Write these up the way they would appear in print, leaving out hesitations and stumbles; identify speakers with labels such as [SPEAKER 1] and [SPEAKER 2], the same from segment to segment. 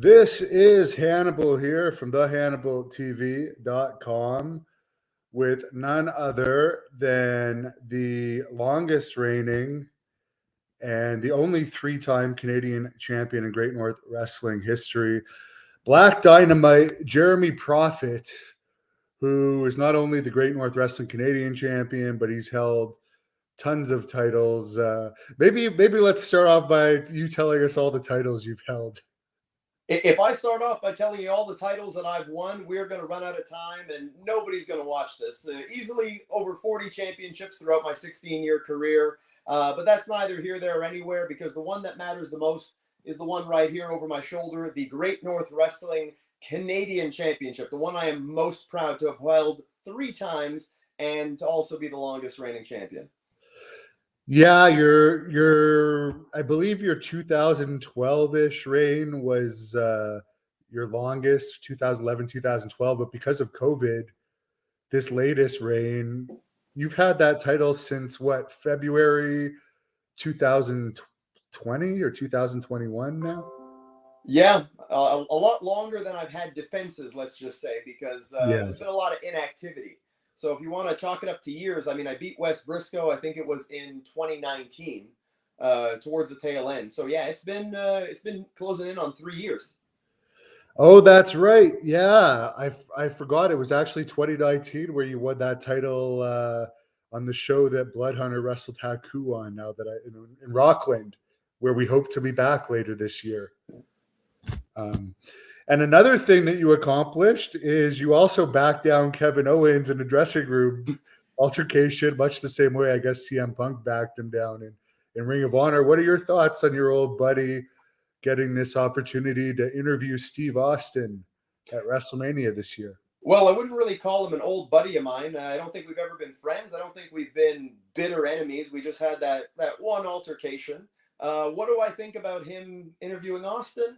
[SPEAKER 1] This is Hannibal here from thehannibaltv.com with none other than the longest reigning and the only three-time Canadian champion in Great North Wrestling history, Black Dynamite Jeremy Prophet, who is not only the Great North Wrestling Canadian champion, but he's held tons of titles. Maybe let's start off by you telling us all the titles you've held.
[SPEAKER 2] If I start off by telling you all the titles that I've won, we're going to run out of time and nobody's going to watch this. Easily over 40 championships throughout my 16-year career. But that's neither here, there, or anywhere, because the one that matters the most is the one right here over my shoulder, the Great North Wrestling Canadian Championship, the one I am most proud to have held 3 times and to also be the longest reigning champion.
[SPEAKER 1] Yeah, I believe your 2012-ish reign was your longest, 2011, 2012, but because of COVID, this latest reign, you've had that title since what, February 2020 or 2021 now?
[SPEAKER 2] Yeah, a lot longer than I've had defenses, let's just say, because
[SPEAKER 1] Yeah.
[SPEAKER 2] there's been a lot of inactivity. So if you want to chalk it up to years, I mean, I beat Wes Briscoe. I think it was in 2019, towards the tail end. So yeah, it's been closing in on 3 years.
[SPEAKER 1] Oh, that's right. Yeah, I forgot it was actually 2019 where you won that title on the show that Bloodhunter wrestled Haku on. Now that in Rockland, where we hope to be back later this year. And another thing that you accomplished is you also backed down Kevin Owens in a dressing room altercation, much the same way I guess CM Punk backed him down in Ring of Honor. What are your thoughts on your old buddy getting this opportunity to interview Steve Austin at WrestleMania this year?
[SPEAKER 2] Well, I wouldn't really call him an old buddy of mine. I don't think we've ever been friends. I don't think we've been bitter enemies. We just had that one altercation. What do I think about him interviewing Austin?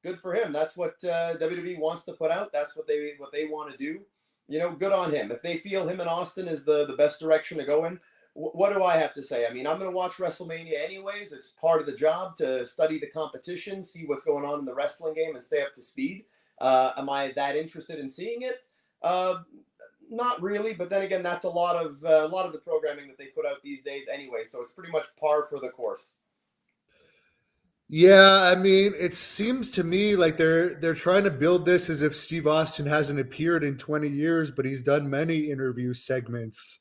[SPEAKER 2] Good for him. That's what WWE wants to put out. That's what they want to do. Good on him. If they feel him and Austin is the best direction to go in, what do I have to say? I mean, I'm going to watch WrestleMania anyways. It's part of the job to study the competition, see what's going on in the wrestling game, and stay up to speed. Am I that interested in seeing it? Not really. But then again, that's a lot of the programming that they put out these days anyway. So it's pretty much par for the course.
[SPEAKER 1] Yeah, I mean, it seems to me like they're trying to build this as if Steve Austin hasn't appeared in 20 years, but he's done many interview segments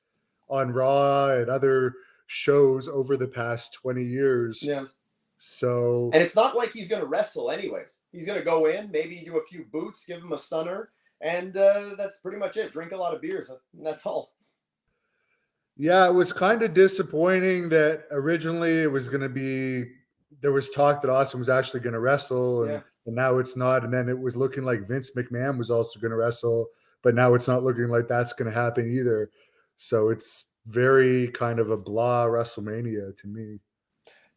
[SPEAKER 1] on Raw and other shows over the past 20 years.
[SPEAKER 2] Yeah.
[SPEAKER 1] So,
[SPEAKER 2] and it's not like he's going to wrestle anyways. He's going to go in, maybe do a few boots, give him a stunner, and that's pretty much it. Drink a lot of beers, and that's all.
[SPEAKER 1] Yeah, it was kind of disappointing that originally it was going to be, there was talk that Austin was actually going to wrestle, and now it's not. And then it was looking like Vince McMahon was also going to wrestle, but now it's not looking like that's going to happen either. So it's very kind of a blah WrestleMania to me.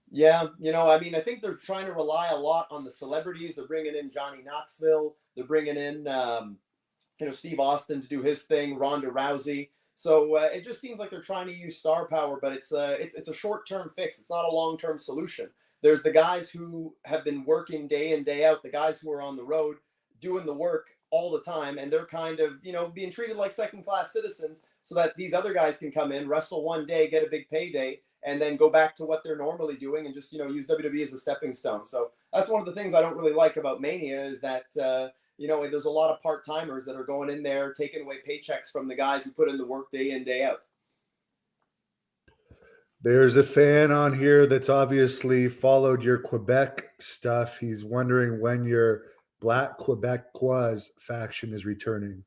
[SPEAKER 2] Yeah, I mean, I think they're trying to rely a lot on the celebrities. They're bringing in Johnny Knoxville. They're bringing in, Steve Austin to do his thing, Ronda Rousey. So it just seems like they're trying to use star power, but it's a short-term fix. It's not a long-term solution. There's the guys who have been working day in, day out, the guys who are on the road doing the work all the time, and they're kind of, being treated like second-class citizens so that these other guys can come in, wrestle one day, get a big payday, and then go back to what they're normally doing and just, use WWE as a stepping stone. So that's one of the things I don't really like about Mania is that, there's a lot of part-timers that are going in there, taking away paychecks from the guys who put in the work day in, day out.
[SPEAKER 1] There's a fan on here that's obviously followed your Quebec stuff. He's wondering when your Black Quebecois faction is returning.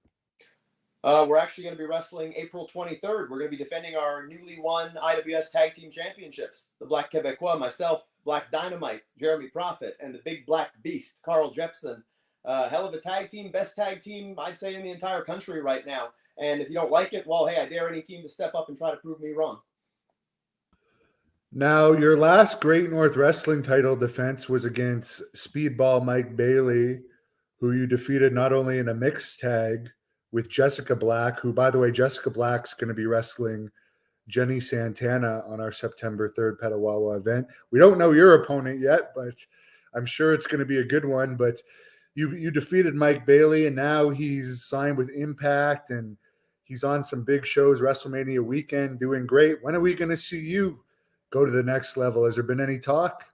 [SPEAKER 2] We're actually going to be wrestling April 23rd. We're going to be defending our newly won IWS Tag Team Championships. The Black Quebecois, myself, Black Dynamite, Jeremy Prophet, and the Big Black Beast, Carl Jepson. Hell of a tag team, best tag team, I'd say, in the entire country right now. And if you don't like it, well, hey, I dare any team to step up and try to prove me wrong.
[SPEAKER 1] Now, your last Great North Wrestling title defense was against Speedball Mike Bailey, who you defeated not only in a mixed tag with Jessica Black, who, by the way, Jessica Black's going to be wrestling Jenny Santana on our September 3rd Petawawa event. We don't know your opponent yet, but I'm sure it's going to be a good one. But you defeated Mike Bailey, and now he's signed with Impact, and he's on some big shows, WrestleMania weekend, doing great. When are we going to see you go to the next level? Has there been any talk?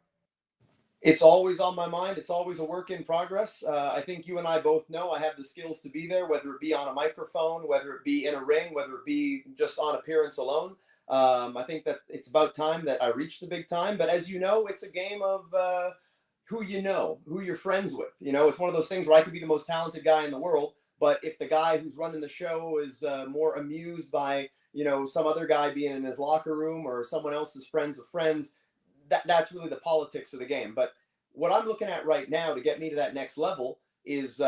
[SPEAKER 2] It's always on my mind. It's always a work in progress. I think you and I both know I have the skills to be there, whether it be on a microphone, whether it be in a ring, whether it be just on appearance alone. I think that it's about time that I reach the big time. But as you know, it's a game of who you know, who you're friends with. You know, it's one of those things where I could be the most talented guy in the world, but if the guy who's running the show is more amused by some other guy being in his locker room or someone else's friends of friends, that's really the politics of the game. But what I'm looking at right now to get me to that next level is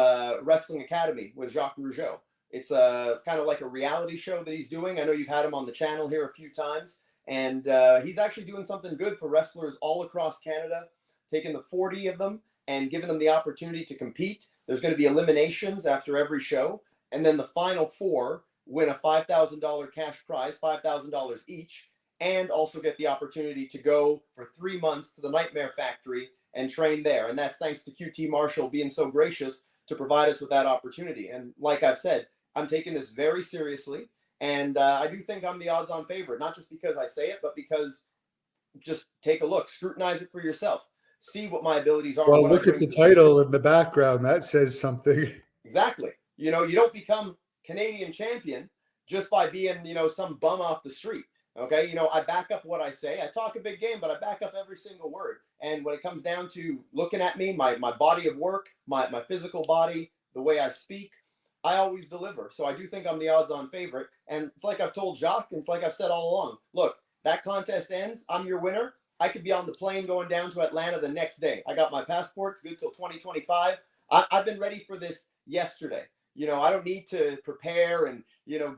[SPEAKER 2] Wrestling Academy with Jacques Rougeau. It's kind of like a reality show that he's doing. I know you've had him on the channel here a few times, and he's actually doing something good for wrestlers all across Canada, taking the 40 of them and giving them the opportunity to compete. There's going to be eliminations after every show, and then the final 4 win a $5,000 cash prize, $5,000 each, and also get the opportunity to go for 3 months to the Nightmare Factory and train there. And that's thanks to QT Marshall being so gracious to provide us with that opportunity. And like I've said, I'm taking this very seriously. And I do think I'm the odds-on favorite, not just because I say it, but because just take a look, scrutinize it for yourself, see what my abilities are.
[SPEAKER 1] Well, look at the title in the background. That says something.
[SPEAKER 2] Exactly. You don't become Canadian champion just by being, some bum off the street. Okay, I back up what I say. I talk a big game, but I back up every single word. And when it comes down to looking at me, my body of work, my physical body, the way I speak, I always deliver. So I do think I'm the odds-on favorite. And it's like I've told Jacques, and it's like I've said all along. Look, that contest ends. I'm your winner. I could be on the plane going down to Atlanta the next day. I got my passport. It's good till 2025. I've been ready for this yesterday. I don't need to prepare and,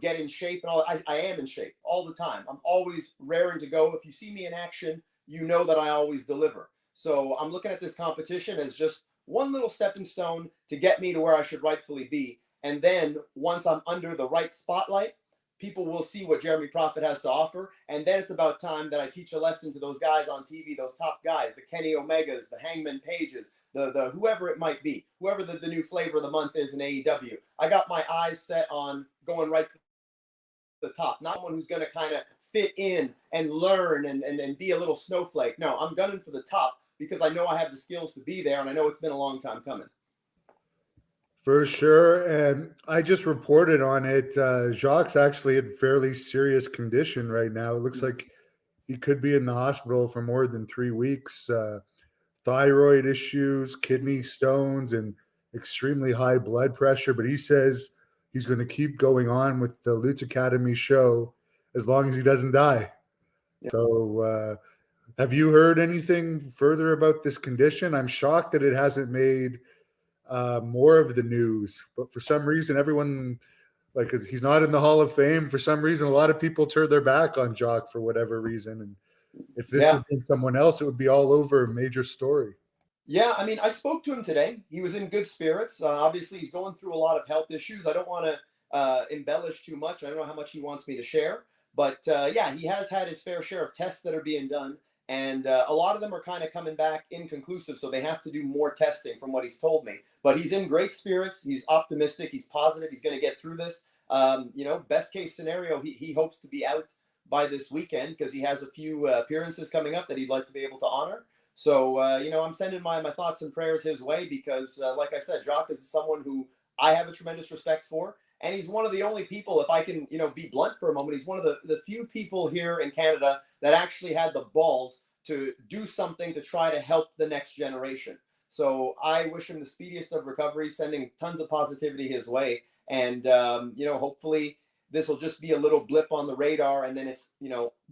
[SPEAKER 2] get in shape and all. I am in shape all the time. I'm always raring to go. If you see me in action, you know that I always deliver. So I'm looking at this competition as just one little stepping stone to get me to where I should rightfully be. And then once I'm under the right spotlight, people will see what Jeremy Prophet has to offer. And then it's about time that I teach a lesson to those guys on TV, those top guys, the Kenny Omegas, the Hangman Pages, the whoever it might be, whoever the new flavor of the month is in AEW. I got my eyes set on going right to the top, not someone who's going to kind of fit in and learn and be a little snowflake. No, I'm gunning for the top because I know I have the skills to be there, and I know it's been a long time coming.
[SPEAKER 1] For sure. And I just reported on it. Jacques actually in fairly serious condition right now. It looks like he could be in the hospital for more than 3 weeks. Thyroid issues, kidney stones, and extremely high blood pressure. But he says he's going to keep going on with the Lucha Academy show as long as he doesn't die. Yeah. So have you heard anything further about this condition? I'm shocked that it hasn't made more of the news, but for some reason, everyone, like, he's not in the Hall of Fame. For some reason, a lot of people turn their back on Jacques for whatever reason. And if this had been someone else, it would be all over a major story.
[SPEAKER 2] Yeah, I mean, I spoke to him today. He was in good spirits. Obviously, he's going through a lot of health issues. I don't want to embellish too much. I don't know how much he wants me to share. But yeah, he has had his fair share of tests that are being done. And a lot of them are kind of coming back inconclusive. So they have to do more testing from what he's told me. But he's in great spirits. He's optimistic. He's positive. He's going to get through this. Best case scenario, he hopes to be out by this weekend because he has a few appearances coming up that he'd like to be able to honor. So, I'm sending my thoughts and prayers his way because, like I said, Jacques is someone who I have a tremendous respect for. And he's one of the only people, if I can, be blunt for a moment, he's one of the few people here in Canada that actually had the balls to do something to try to help the next generation. So I wish him the speediest of recovery, sending tons of positivity his way. And, hopefully this will just be a little blip on the radar. And then it's,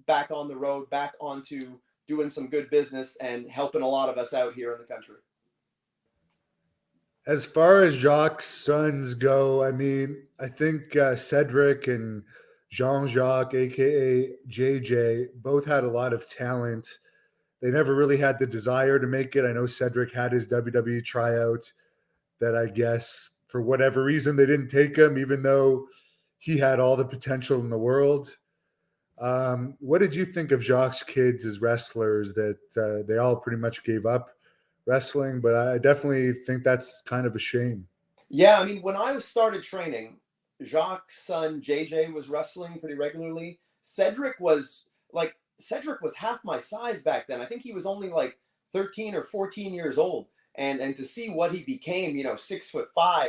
[SPEAKER 2] back on the road, back onto doing some good business and helping a lot of us out here in the country.
[SPEAKER 1] As far as Jacques' sons go, I mean, I think Cedric and Jean-Jacques, a.k.a. JJ, both had a lot of talent. They never really had the desire to make it. I know Cedric had his WWE tryout that I guess for whatever reason they didn't take him, even though he had all the potential in the world. What did you think of Jacques' kids as wrestlers that they all pretty much gave up wrestling, but I definitely think that's kind of a shame.
[SPEAKER 2] Yeah, I mean, when I started training, Jacques' son JJ was wrestling pretty regularly. Cedric was half my size back then. I think he was only like 13 or 14 years old. And to see what he became, 6'5",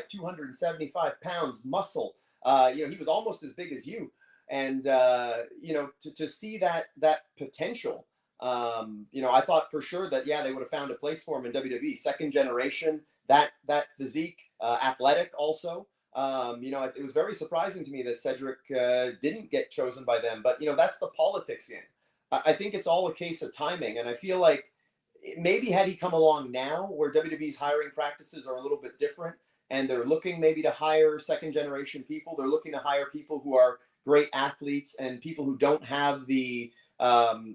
[SPEAKER 2] 275 pounds, muscle. He was almost as big as you. And to see that potential, I thought for sure that yeah, they would have found a place for him in WWE. Second generation, that physique, athletic also. It was very surprising to me that Cedric didn't get chosen by them. But that's the politics game. I think it's all a case of timing, and I feel like maybe had he come along now, where WWE's hiring practices are a little bit different, and they're looking maybe to hire second generation people. They're looking to hire people who are great athletes and people who don't have the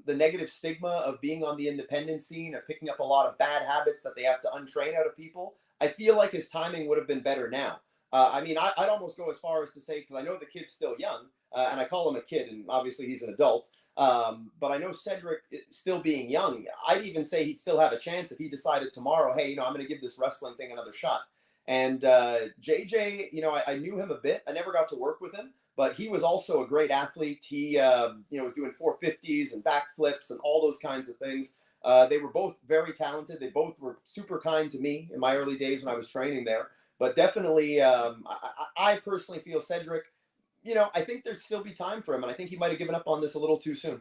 [SPEAKER 2] negative stigma of being on the independent scene, of picking up a lot of bad habits that they have to untrain out of people. I feel like his timing would have been better now. I'd almost go as far as to say, because I know the kid's still young, and I call him a kid, and obviously he's an adult. But I know Cedric, still being young, I'd even say he'd still have a chance if he decided tomorrow, hey, I'm going to give this wrestling thing another shot. And JJ, I knew him a bit. I never got to work with him, but he was also a great athlete. He, was doing 450s and backflips and all those kinds of things. They were both very talented. They both were super kind to me in my early days when I was training there. But definitely, I personally feel Cedric, I think there'd still be time for him. And I think he might have given up on this a little too soon.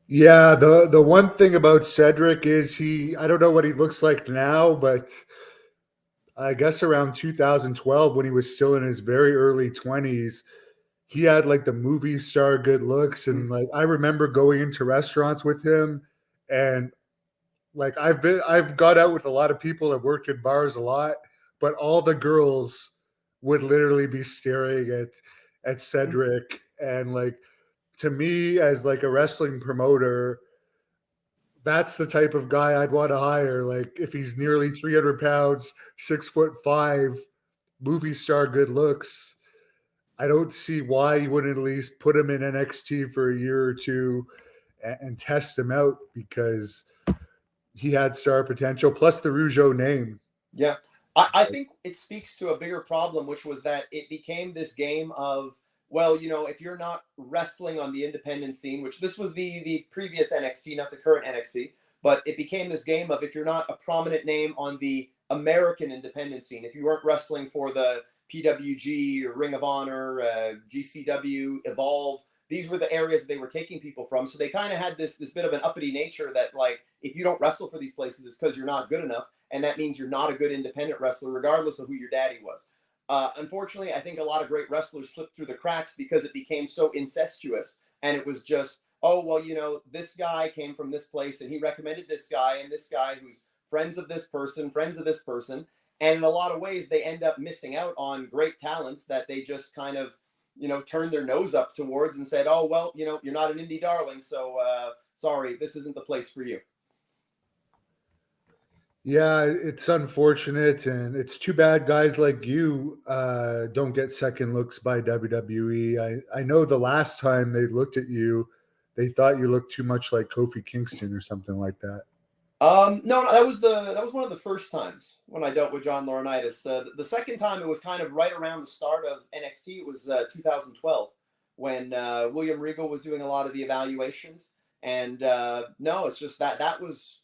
[SPEAKER 1] Yeah, the one thing about Cedric is I don't know what he looks like now, but I guess around 2012 when he was still in his very early 20s, he had like the movie star good looks, and like I remember going into restaurants with him, and like I've got out with a lot of people that worked in bars a lot, but all the girls would literally be staring at Cedric, and like to me as like a wrestling promoter, that's the type of guy I'd want to hire. Like if he's nearly 300 pounds, 6'5", movie star good looks, I don't see why you wouldn't at least put him in NXT for a year or two and test him out, because he had star potential plus the Rougeau name.
[SPEAKER 2] Yeah. I think it speaks to a bigger problem, which was that it became this game of, well, if you're not wrestling on the independent scene, which this was the previous NXT, not the current NXT, but it became this game of if you're not a prominent name on the American independent scene, if you weren't wrestling for the PWG or Ring of Honor, GCW, Evolve, these were the areas that they were taking people from. So they kind of had this bit of an uppity nature that, like, if you don't wrestle for these places, it's because you're not good enough. And that means you're not a good independent wrestler, regardless of who your daddy was. Unfortunately, I think a lot of great wrestlers slipped through the cracks because it became so incestuous. And it was just, oh, well, this guy came from this place and he recommended this guy and this guy who's friends of this person, friends of this person. And in a lot of ways, they end up missing out on great talents that they just kind of, turned their nose up towards and said, oh, well, you're not an indie darling. So sorry, this isn't the place for you.
[SPEAKER 1] Yeah, it's unfortunate, and it's too bad guys like you don't get second looks by WWE. I know the last time they looked at you, they thought you looked too much like Kofi Kingston or something like that.
[SPEAKER 2] No, that was one of the first times when I dealt with John Laurinaitis. The second time, it was kind of right around the start of NXT. It was 2012 when William Regal was doing a lot of the evaluations, and no, it's just that was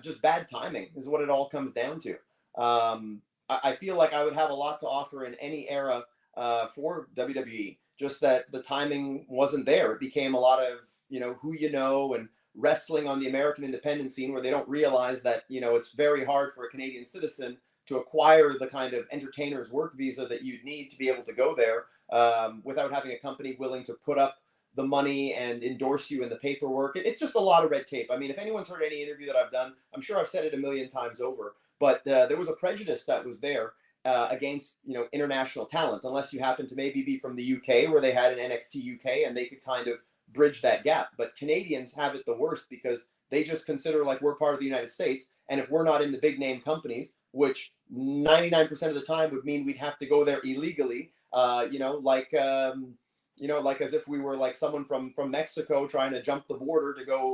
[SPEAKER 2] just bad timing is what it all comes down to. I feel like I would have a lot to offer in any era for WWE. Just that the timing wasn't there. It became a lot of who and wrestling on the American independent scene, where they don't realize that it's very hard for a Canadian citizen to acquire the kind of entertainer's work visa that you'd need to be able to go there without having a company willing to put up the money and endorse you in the paperwork. It's just a lot of red tape. I mean, if anyone's heard any interview that I've done, I'm sure I've said it a million times over, but there was a prejudice that was there against international talent, unless you happen to maybe be from the UK, where they had an NXT UK and they could kind of bridge that gap. But Canadians have it the worst because they just consider like we're part of the United States, and if we're not in the big name companies, which 99% of the time would mean we'd have to go there illegally, like as if we were like someone from Mexico trying to jump the border to go,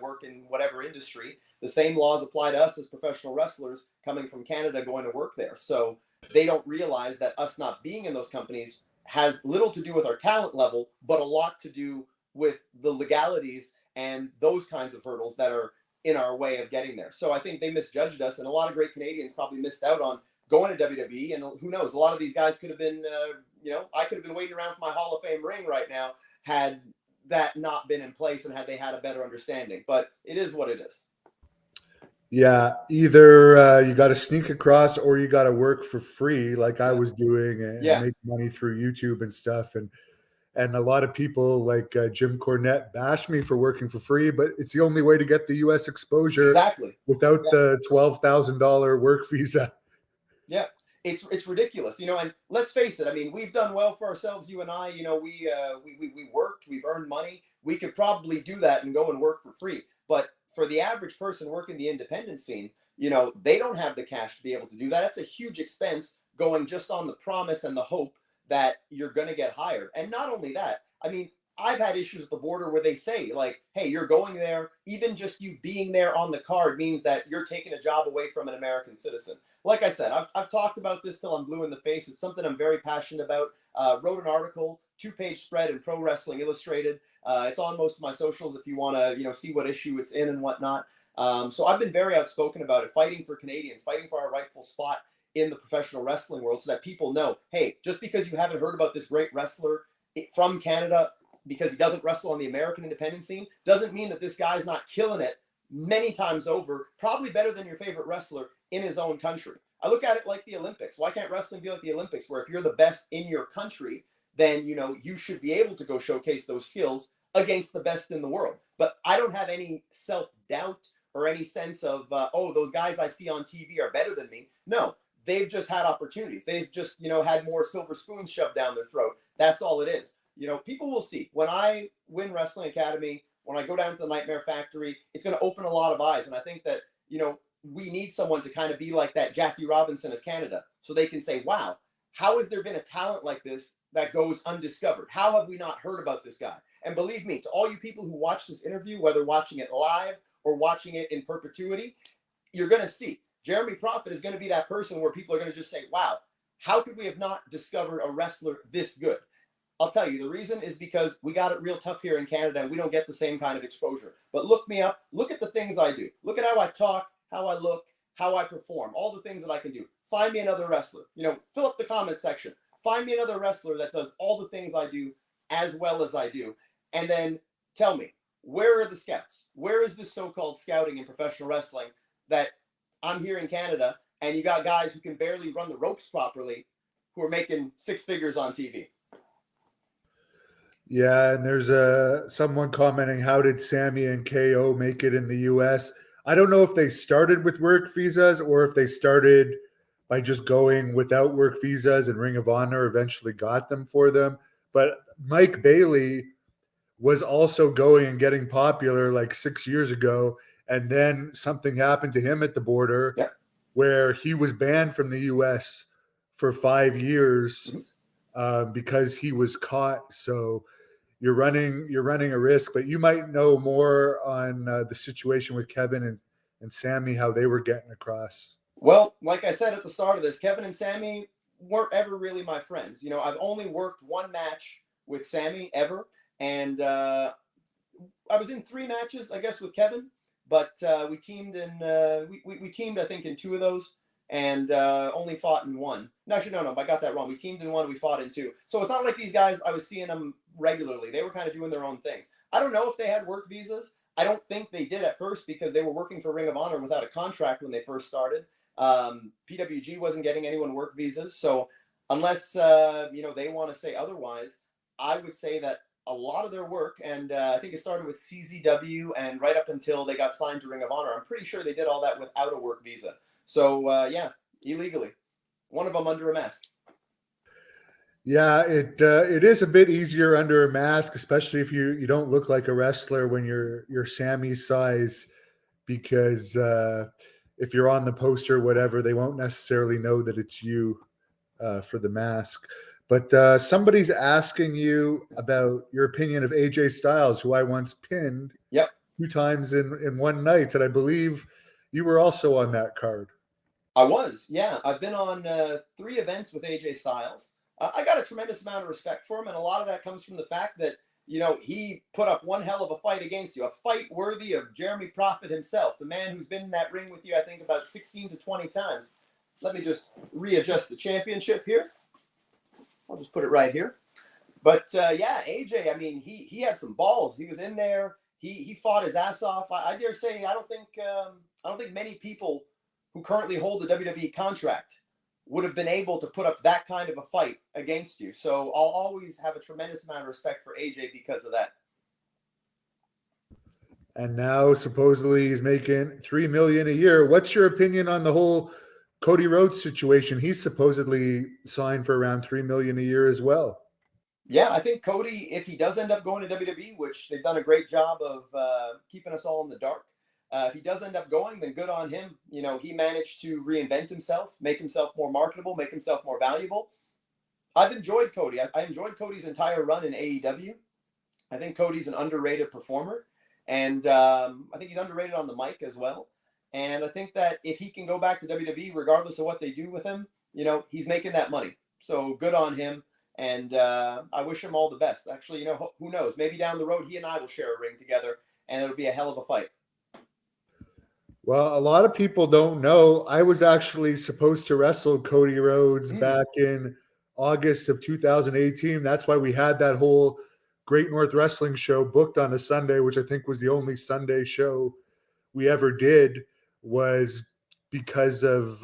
[SPEAKER 2] work in whatever industry. The same laws apply to us as professional wrestlers coming from Canada going to work there. So they don't realize that us not being in those companies has little to do with our talent level, but a lot to do with the legalities and those kinds of hurdles that are in our way of getting there. So I think they misjudged us, and a lot of great Canadians probably missed out on going to WWE. And who knows, a lot of these guys could have been, I could have been waiting around for my Hall of Fame ring right now had that not been in place and had they had a better understanding. But it is what it is.
[SPEAKER 1] Yeah, either you got to sneak across or you got to work for free, like I was doing, and make money through YouTube and stuff. And a lot of people like Jim Cornette bash me for working for free, but it's the only way to get the U.S. exposure without the $12,000 work visa.
[SPEAKER 2] Yeah, it's ridiculous, and let's face it. I mean, we've done well for ourselves, you and I. We worked, we've earned money. We could probably do that and go and work for free. But for the average person working the independent scene, they don't have the cash to be able to do that. That's a huge expense going just on the promise and the hope that you're going to get hired. And not only that, I mean, I've had issues at the border where they say, like, hey, you're going there. Even just you being there on the card means that you're taking a job away from an American citizen. Like I said, I've talked about this till I'm blue in the face. It's something I'm very passionate about. Wrote an article, 2-page spread in Pro Wrestling Illustrated. It's on most of my socials if you want to, see what issue it's in and whatnot. So I've been very outspoken about it, fighting for Canadians, fighting for our rightful spot in the professional wrestling world so that people know, hey, just because you haven't heard about this great wrestler from Canada because he doesn't wrestle on the American independent scene, doesn't mean that this guy's not killing it many times over, probably better than your favorite wrestler in his own country. I look at it like the Olympics. Why can't wrestling be like the Olympics, where if you're the best in your country, then you should be able to go showcase those skills against the best in the world. But I don't have any self-doubt or any sense of, those guys I see on TV are better than me. No, they've just had opportunities. They've just, had more silver spoons shoved down their throat. That's all it is. People will see. When I win Wrestling Academy, when I go down to the Nightmare Factory, it's going to open a lot of eyes. And I think that, we need someone to kind of be like that Jackie Robinson of Canada, so they can say, wow, how has there been a talent like this that goes undiscovered? How have we not heard about this guy? And believe me, to all you people who watch this interview, whether watching it live or watching it in perpetuity, you're going to see Jeremy Prophet is going to be that person where people are going to just say, wow, how could we have not discovered a wrestler this good? I'll tell you, the reason is because we got it real tough here in Canada and we don't get the same kind of exposure. But look me up. Look at the things I do. Look at how I talk, how I look, how I perform, all the things that I can do. Find me another wrestler. Fill up the comment section. Find me another wrestler that does all the things I do as well as I do. And then tell me, where are the scouts? Where is this so-called scouting in professional wrestling that I'm here in Canada and you got guys who can barely run the ropes properly who are making 6 figures on TV?
[SPEAKER 1] Yeah, and there's someone commenting, how did Sammy and KO make it in the US? I don't know if they started with work visas or if they started by just going without work visas, and Ring of Honor eventually got them for them. But Mike Bailey was also going and getting popular like 6 years ago. And then something happened to him at the border where he was banned from the US for 5 years because he was caught. So you're running a risk, but you might know more on the situation with Kevin and Sammy, how they were getting across.
[SPEAKER 2] Well, like I said at the start of this, Kevin and Sammy weren't ever really my friends. I've only worked one match with Sammy ever, and I was in 3 matches, I guess, with Kevin, but we teamed we teamed, I think, in 2 of those, and only fought in 1. No, actually, no, I got that wrong. We teamed in 1, we fought in 2. So it's not like these guys, I was seeing them regularly. They were kind of doing their own things. I don't know if they had work visas. I don't think they did at first because they were working for Ring of Honor without a contract when they first started. PWG wasn't getting anyone work visas. So unless, they want to say otherwise, I would say that a lot of their work, and I think it started with CZW and right up until they got signed to Ring of Honor, I'm pretty sure they did all that without a work visa. So, illegally. One of them under a mask.
[SPEAKER 1] Yeah, it is a bit easier under a mask, especially if you don't look like a wrestler when you're Sammy's size, because if you're on the poster or whatever, they won't necessarily know that it's you for the mask. But somebody's asking you about your opinion of AJ Styles, who I once pinned
[SPEAKER 2] Yep.
[SPEAKER 1] 2 times in one night, and I believe you were also on that card.
[SPEAKER 2] I was, yeah. I've been on 3 events with AJ Styles. I got a tremendous amount of respect for him, and a lot of that comes from the fact that he put up one hell of a fight against you, a fight worthy of Jeremy Prophet himself, the man who's been in that ring with you, I think, about 16 to 20 times. Let me just readjust the championship here. I'll just put it right here. But yeah, AJ, I mean, he had some balls. He was in there. He fought his ass off. I dare say I don't think many people who currently hold a WWE contract would have been able to put up that kind of a fight against you. So I'll always have a tremendous amount of respect for AJ because of that.
[SPEAKER 1] And now supposedly he's making $3 million a year. What's your opinion on the whole Cody Rhodes situation? He's supposedly signed for around $3 million a year as well.
[SPEAKER 2] Yeah, I think Cody, if he does end up going to WWE, which they've done a great job of keeping us all in the dark, if he does end up going, then good on him. He managed to reinvent himself, make himself more marketable, make himself more valuable. I've enjoyed Cody. I enjoyed Cody's entire run in AEW. I think Cody's an underrated performer, and I think he's underrated on the mic as well. And I think that if he can go back to WWE, regardless of what they do with him, he's making that money. So good on him. And I wish him all the best. Actually, who knows? Maybe down the road, he and I will share a ring together, and it'll be a hell of a fight.
[SPEAKER 1] Well, a lot of people don't know. I was actually supposed to wrestle Cody Rhodes back in August of 2018. That's why we had that whole Great North Wrestling show booked on a Sunday, which I think was the only Sunday show we ever did, was because of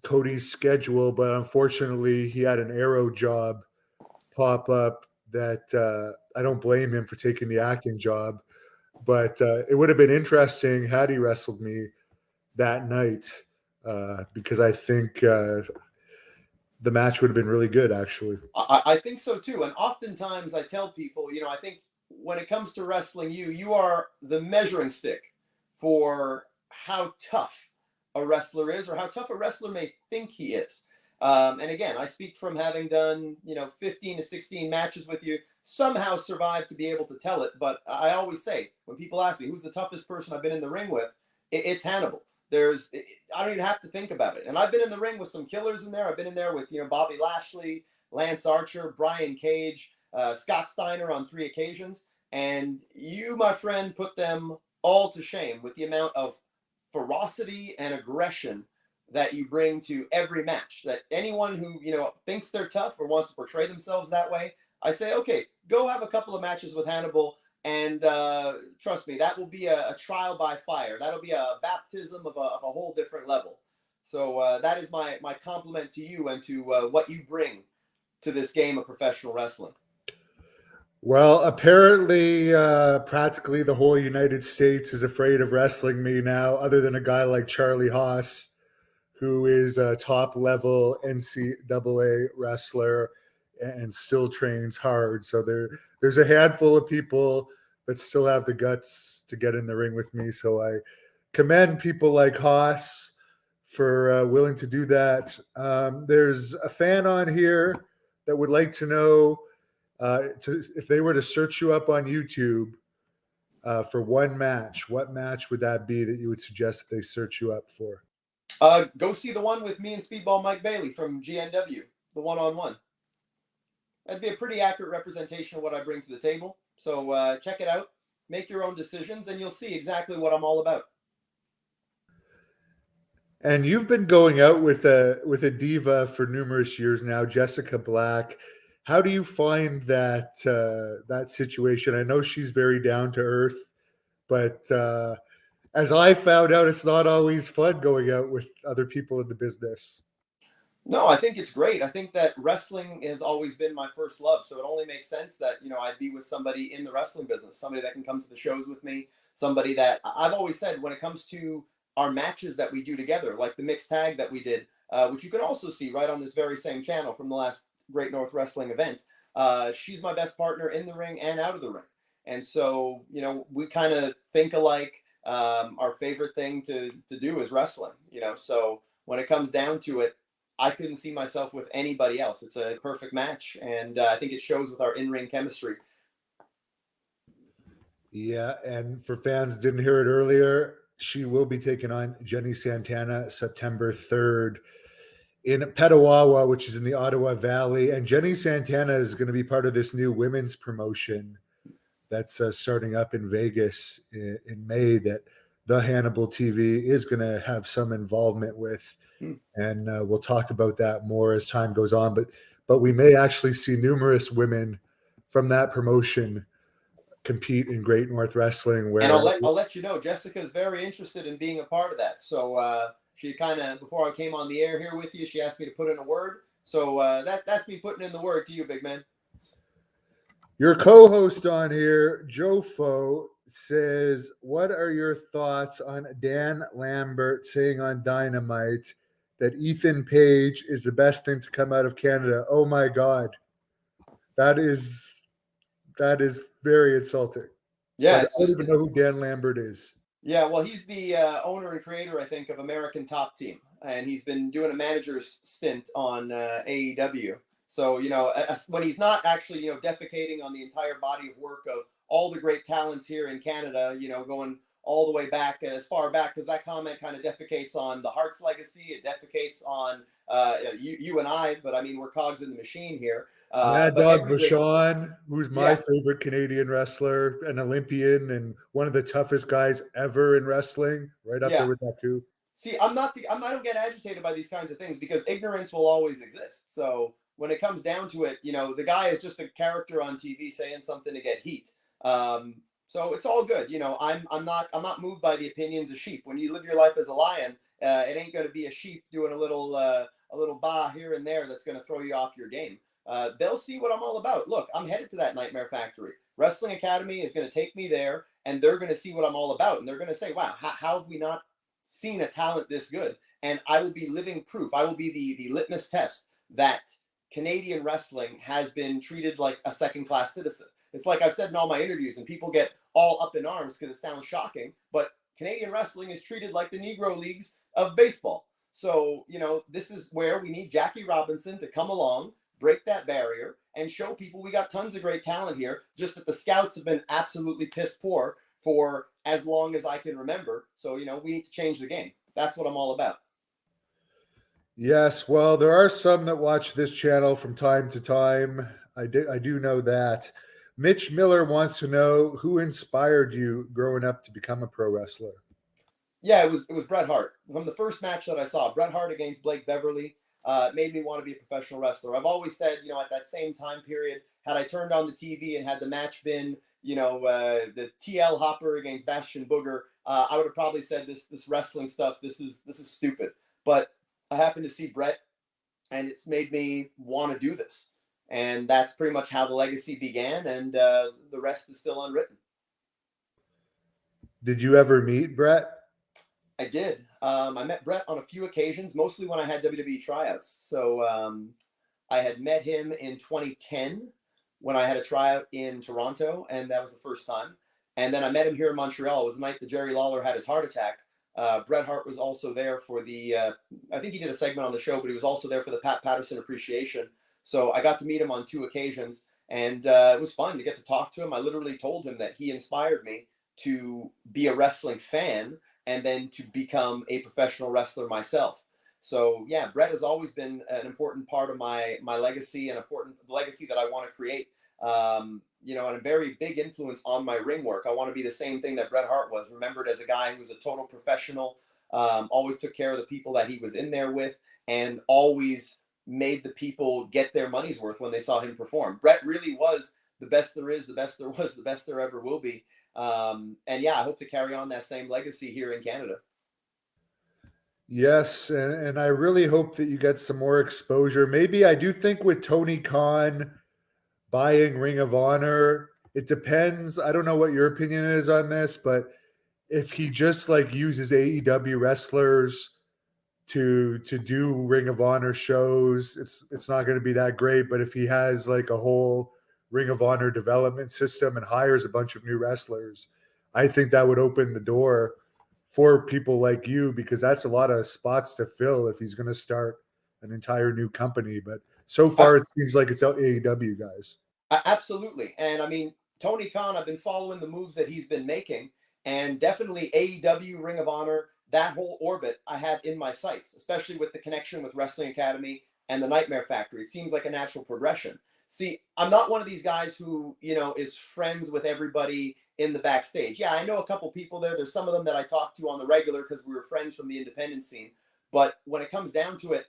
[SPEAKER 1] Cody's schedule. But unfortunately, he had an Arrow job pop up that I don't blame him for taking the acting job. But it would have been interesting had he wrestled me that night because I think the match would have been really good, actually.
[SPEAKER 2] I think so too. And oftentimes I tell people, I think when it comes to wrestling, you are the measuring stick for how tough a wrestler is or how tough a wrestler may think he is. And again, I speak from having done, 15 to 16 matches with you, somehow survived to be able to tell it. But I always say, when people ask me, who's the toughest person I've been in the ring with, it's Hannibal. I don't even have to think about it. And I've been in the ring with some killers in there. I've been in there with, Bobby Lashley, Lance Archer, Brian Cage, Scott Steiner on 3 occasions. And you, my friend, put them all to shame with the amount of ferocity and aggression that you bring to every match. That anyone who, thinks they're tough or wants to portray themselves that way, I say, okay, go have a couple of matches with Hannibal. And trust me, that will be a trial by fire. That'll be a baptism of a whole different level. So that is my compliment to you and to what you bring to this game of professional wrestling.
[SPEAKER 1] Well, apparently, practically the whole United States is afraid of wrestling me now, other than a guy like Charlie Haas, who is a top-level NCAA wrestler and still trains hard. So there's a handful of people that still have the guts to get in the ring with me. So I commend people like Haas for willing to do that. There's a fan on here that would like to know if they were to search you up on YouTube for one match, what match would that be that you would suggest that they search you up for?
[SPEAKER 2] Go see the one with me and Speedball Mike Bailey from GNW, the one-on-one. That'd be a pretty accurate representation of what I bring to the table. So check it out, make your own decisions, and you'll see exactly what I'm all about.
[SPEAKER 1] And you've been going out with a diva for numerous years now, Jessica Black. How do you find that situation? I know she's very down to earth, but as I found out, it's not always fun going out with other people in the business.
[SPEAKER 2] No, I think it's great. I think that wrestling has always been my first love. So it only makes sense that, I'd be with somebody in the wrestling business, somebody that can come to the shows with me, somebody that I've always said when it comes to our matches that we do together, like the mixed tag that we did, which you can also see right on this very same channel from the last Great North Wrestling event. She's my best partner in the ring and out of the ring. And so, we kind of think alike. Our favorite thing to do is wrestling, so when it comes down to it, I couldn't see myself with anybody else. It's a perfect match, and I think it shows with our in-ring chemistry.
[SPEAKER 1] Yeah, and for fans didn't hear it earlier, she will be taking on Jenny Santana September 3rd in Petawawa, which is in the Ottawa Valley. And Jenny Santana is going to be part of this new women's promotion that's starting up in Vegas in May that the Hannibal TV is going to have some involvement with. And we'll talk about that more as time goes on. But we may actually see numerous women from that promotion compete in Great North Wrestling. Where
[SPEAKER 2] And I'll let you know, Jessica's very interested in being a part of that. So she kind of, before I came on the air here with you, she asked me to put in a word. So that's me putting in the word to you, big man.
[SPEAKER 1] your co-host on here, Joe Foe, says, "What are your thoughts on Dan Lambert saying on Dynamite that Ethan Page is the best thing to come out of Canada?" Oh my God, that is very insulting.
[SPEAKER 2] Yeah,
[SPEAKER 1] I
[SPEAKER 2] it's
[SPEAKER 1] don't
[SPEAKER 2] just
[SPEAKER 1] even know who Dan Lambert is.
[SPEAKER 2] yeah. Well, he's the owner and creator, I think, of American Top Team, and he's been doing a manager's stint on AEW. So when he's not actually defecating on the entire body of work of all the great talents here in Canada, going all the way back as far back, because that comment kind of defecates on the Hart's legacy. It defecates on you and I, but I mean we're cogs in the machine here.
[SPEAKER 1] Mad
[SPEAKER 2] But
[SPEAKER 1] Dog
[SPEAKER 2] every great,
[SPEAKER 1] Vachon, who's my
[SPEAKER 2] yeah,
[SPEAKER 1] favorite Canadian wrestler, an Olympian, and one of the toughest guys ever in wrestling, right up there
[SPEAKER 2] yeah.
[SPEAKER 1] with Aku.
[SPEAKER 2] See, I don't get agitated by these kinds of things because ignorance will always exist. So when it comes down to it, the guy is just a character on TV saying something to get heat. So it's all good. I'm not moved by the opinions of sheep. When you live your life as a lion, it ain't going to be a sheep doing a little bah here and there that's going to throw you off your game. They'll see what I'm all about. Look, I'm headed to that Nightmare Factory. Wrestling Academy is going to take me there, and they're going to see what I'm all about, and they're going to say, "Wow, how have we not seen a talent this good?" And I will be living proof. I will be the litmus test that Canadian wrestling has been treated like a second-class citizen. It's like I've said in all my interviews, and people get all up in arms because it sounds shocking, but Canadian wrestling is treated like the Negro Leagues of baseball. So, this is where we need Jackie Robinson to come along, break that barrier, and show people we got tons of great talent here, just that the scouts have been absolutely piss poor for as long as I can remember. So, we need to change the game. That's what I'm all about.
[SPEAKER 1] Yes, well, there are some that watch this channel from time to time. I do know that. Mitch Miller wants to know who inspired you growing up to become a pro wrestler.
[SPEAKER 2] Yeah, it was Bret Hart. From the first match that I saw, Bret Hart against Blake Beverly, made me want to be a professional wrestler. I've always said, at that same time period, had I turned on the TV and had the match been, the TL Hopper against Bastion Booger, I would have probably said this wrestling stuff. This is stupid. But I happened to see Bret, and it's made me want to do this. And that's pretty much how the legacy began, and the rest is still unwritten.
[SPEAKER 1] Did you ever meet Brett?
[SPEAKER 2] I did. I met Bret on a few occasions, mostly when I had WWE tryouts. So I had met him in 2010 when I had a tryout in Toronto, and that was the first time. And then I met him here in Montreal. It was the night that Jerry Lawler had his heart attack. Bret Hart was also there for I think he did a segment on the show, but he was also there for the Pat Patterson appreciation. So I got to meet him on 2 occasions, and it was fun to get to talk to him. I literally told him that he inspired me to be a wrestling fan and then to become a professional wrestler myself. So yeah, Bret has always been an important part of my legacy and important legacy that I want to create. And a very big influence on my ring work. I want to be the same thing that Bret Hart was, remembered as a guy who was a total professional, always took care of the people that he was in there with, and always made the people get their money's worth when they saw him perform. Bret really was the best there is, the best there was, the best there ever will be. And yeah, I hope to carry on that same legacy here in Canada.
[SPEAKER 1] Yes, and I really hope that you get some more exposure. Maybe I do think with Tony Khan buying Ring of Honor, it depends. I don't know what your opinion is on this, but if he just like uses AEW wrestlers to do Ring of Honor shows, it's not going to be that great. But if he has like a whole Ring of Honor development system and hires a bunch of new wrestlers, I think that would open the door for people like you, because that's a lot of spots to fill if he's going to start an entire new company. But so far, it seems like it's AEW guys.
[SPEAKER 2] Absolutely. And I mean, Tony Khan, I've been following the moves that he's been making, and definitely AEW, Ring of Honor, that whole orbit I have in my sights, especially with the connection with Wrestling Academy and the Nightmare Factory. It seems like a natural progression. See, I'm not one of these guys who, is friends with everybody in the backstage. Yeah, I know a couple people there. There's some of them that I talk to on the regular because we were friends from the independent scene. But when it comes down to it,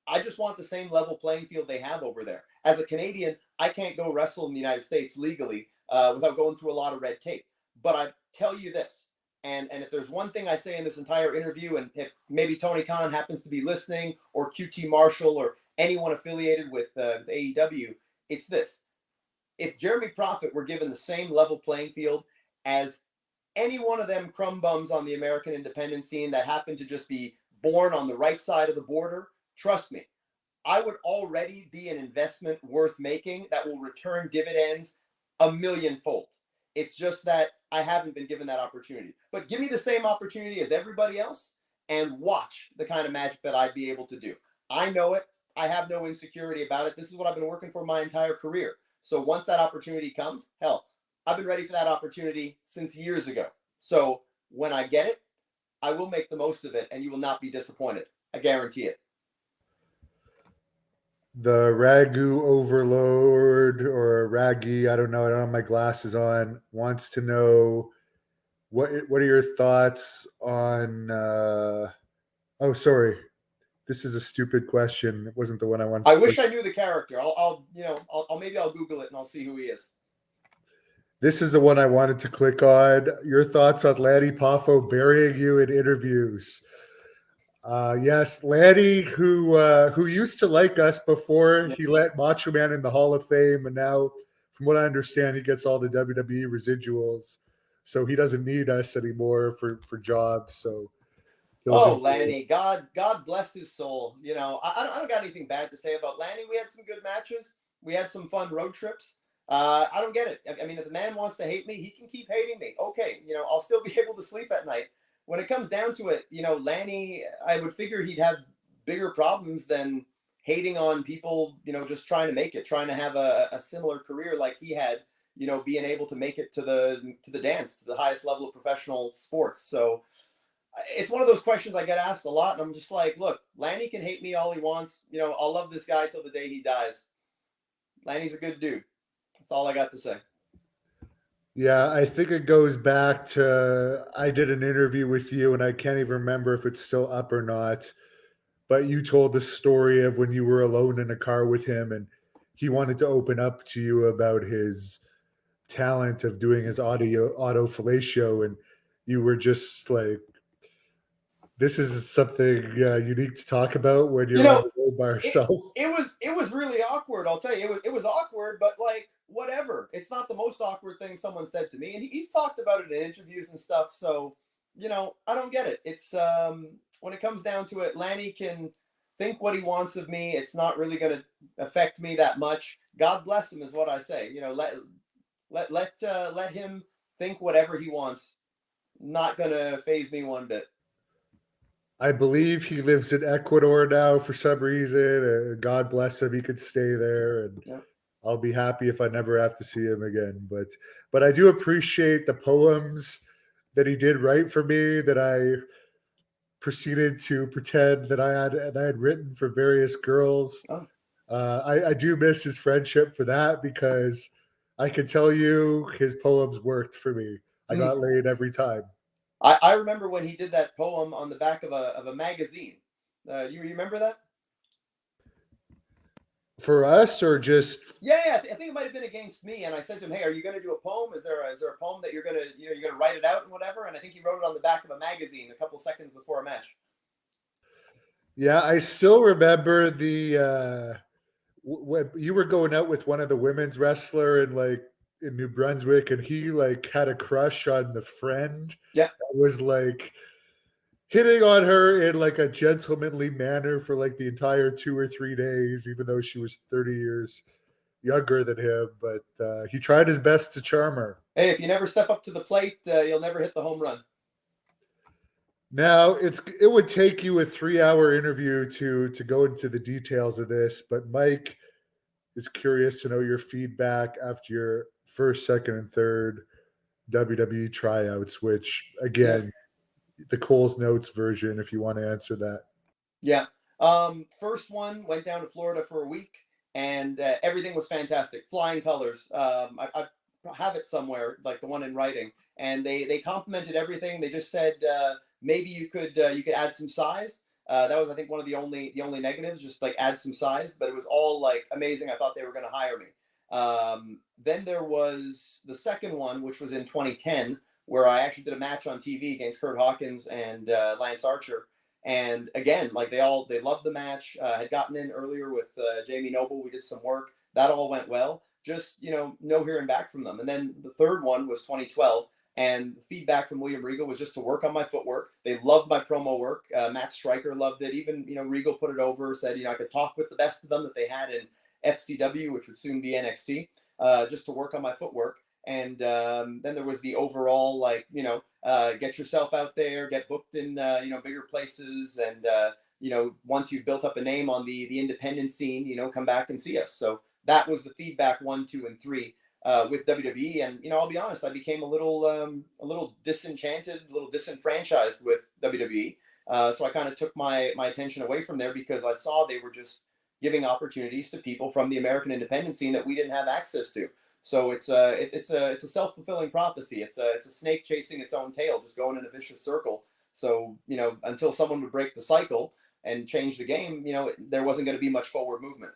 [SPEAKER 2] I just want the same level playing field they have over there. As a Canadian, I can't go wrestle in the United States legally without going through a lot of red tape. But I tell you this, and if there's one thing I say in this entire interview, and if maybe Tony Khan happens to be listening, or QT Marshall, or anyone affiliated with AEW, it's this. If Jeremy Prophet were given the same level playing field as any one of them crumb bums on the American independent scene that happen to just be born on the right side of the border, trust me, I would already be an investment worth making that will return dividends a millionfold. It's just that I haven't been given that opportunity. But give me the same opportunity as everybody else and watch the kind of magic that I'd be able to do. I know it. I have no insecurity about it. This is what I've been working for my entire career. So once that opportunity comes, hell, I've been ready for that opportunity since years ago. So when I get it, I will make the most of it, and you will not be disappointed. I guarantee it.
[SPEAKER 1] The Ragu Overlord or Raggy, I don't know. I don't have my glasses on. Wants to know what are your thoughts on? Oh, sorry. This is a stupid question. It wasn't the one I wanted.
[SPEAKER 2] I wish I knew the character. I'll maybe I'll Google it and I'll see who he is.
[SPEAKER 1] This is the one I wanted to click on. Your thoughts on Lanny Poffo burying you in interviews? Yes, Lanny, who used to like us before he let Macho Man in the Hall of Fame, and now, from what I understand, he gets all the WWE residuals, so he doesn't need us anymore for jobs. So,
[SPEAKER 2] Lanny, God bless his soul. I don't got anything bad to say about Lanny. We had some good matches. We had some fun road trips. I don't get it. I mean, if the man wants to hate me, he can keep hating me. Okay, I'll still be able to sleep at night. When it comes down to it, Lanny, I would figure he'd have bigger problems than hating on people, just trying to make it, trying to have a similar career like he had, being able to make it to the dance, to the highest level of professional sports. So it's one of those questions I get asked a lot, and I'm just like, look, Lanny can hate me all he wants. I'll love this guy till the day he dies. Lanny's a good dude. That's all I got to say.
[SPEAKER 1] Yeah, I think it goes back to I did an interview with you, and I can't even remember if it's still up or not. But you told the story of when you were alone in a car with him, and he wanted to open up to you about his talent of doing his auto fellatio, and you were just like, "This is something unique to talk about when you're on the road by yourself."
[SPEAKER 2] It was really awkward. I'll tell you, it was awkward, but like whatever. It's not the most awkward thing someone said to me, and he's talked about it in interviews and stuff. So I don't get it. It's when it comes down to it, Lanny can think what he wants of me. It's not really going to affect me that much. God bless him is what I say. Let him think whatever he wants. Not going to faze me one bit.
[SPEAKER 1] I believe he lives in Ecuador now for some reason. God bless him. He could stay there, and I'll be happy if I never have to see him again. But I do appreciate the poems that he did write for me that I proceeded to pretend that I had written for various girls.
[SPEAKER 2] Oh.
[SPEAKER 1] I do miss his friendship for that, because I can tell you his poems worked for me. I got laid every time.
[SPEAKER 2] I remember when he did that poem on the back of a magazine. You remember that?
[SPEAKER 1] For us, or just?
[SPEAKER 2] Yeah, I think it might have been against me. And I said to him, "Hey, are you going to do a poem? Is there a poem that you're gonna write it out and whatever?" And I think he wrote it on the back of a magazine a couple seconds before a match.
[SPEAKER 1] Yeah, I still remember the when you were going out with one of the women's wrestler in New Brunswick, and he had a crush on the friend.
[SPEAKER 2] Yeah,
[SPEAKER 1] that was hitting on her in a gentlemanly manner for the entire 2 or 3 days, even though she was 30 years younger than him. But he tried his best to charm her.
[SPEAKER 2] Hey, if you never step up to the plate, you'll never hit the home run.
[SPEAKER 1] Now it would take you a 3-hour interview to go into the details of this, but Mike is curious to know your feedback after your first, second, and third WWE tryouts, which
[SPEAKER 2] Yeah.
[SPEAKER 1] again, the Cole's Notes version, if you want to answer that.
[SPEAKER 2] Yeah. First one went down to Florida for a week, and everything was fantastic. Flying colors. I have it somewhere, like the one in writing, and they complimented everything. They just said maybe you could add some size. That was, I think, one of the only negatives, just like add some size. But it was all like amazing. I thought they were going to hire me. Then there was the second one, which was in 2010, where I actually did a match on TV against Kurt Hawkins and Lance Archer. And again, like they loved the match. Had gotten in earlier with Jamie Noble. We did some work. That all went well. Just no hearing back from them. And then the third one was 2012, and the feedback from William Regal was just to work on my footwork. They loved my promo work. Matt Stryker loved it. Even Regal put it over. Said I could talk with the best of them that they had in FCW, which would soon be NXT, just to work on my footwork. And then there was the overall, like, get yourself out there, get booked in, bigger places. And, once you've built up a name on the independent scene, come back and see us. So that was the feedback 1, 2, and 3 with WWE. And, I'll be honest, I became a little disenchanted, a little disenfranchised with WWE. So I kind of took my attention away from there because I saw they were just giving opportunities to people from the American independent scene that we didn't have access to. So it's a self-fulfilling prophecy. It's a snake chasing its own tail, just going in a vicious circle. So until someone would break the cycle and change the game, there wasn't going to be much forward movement.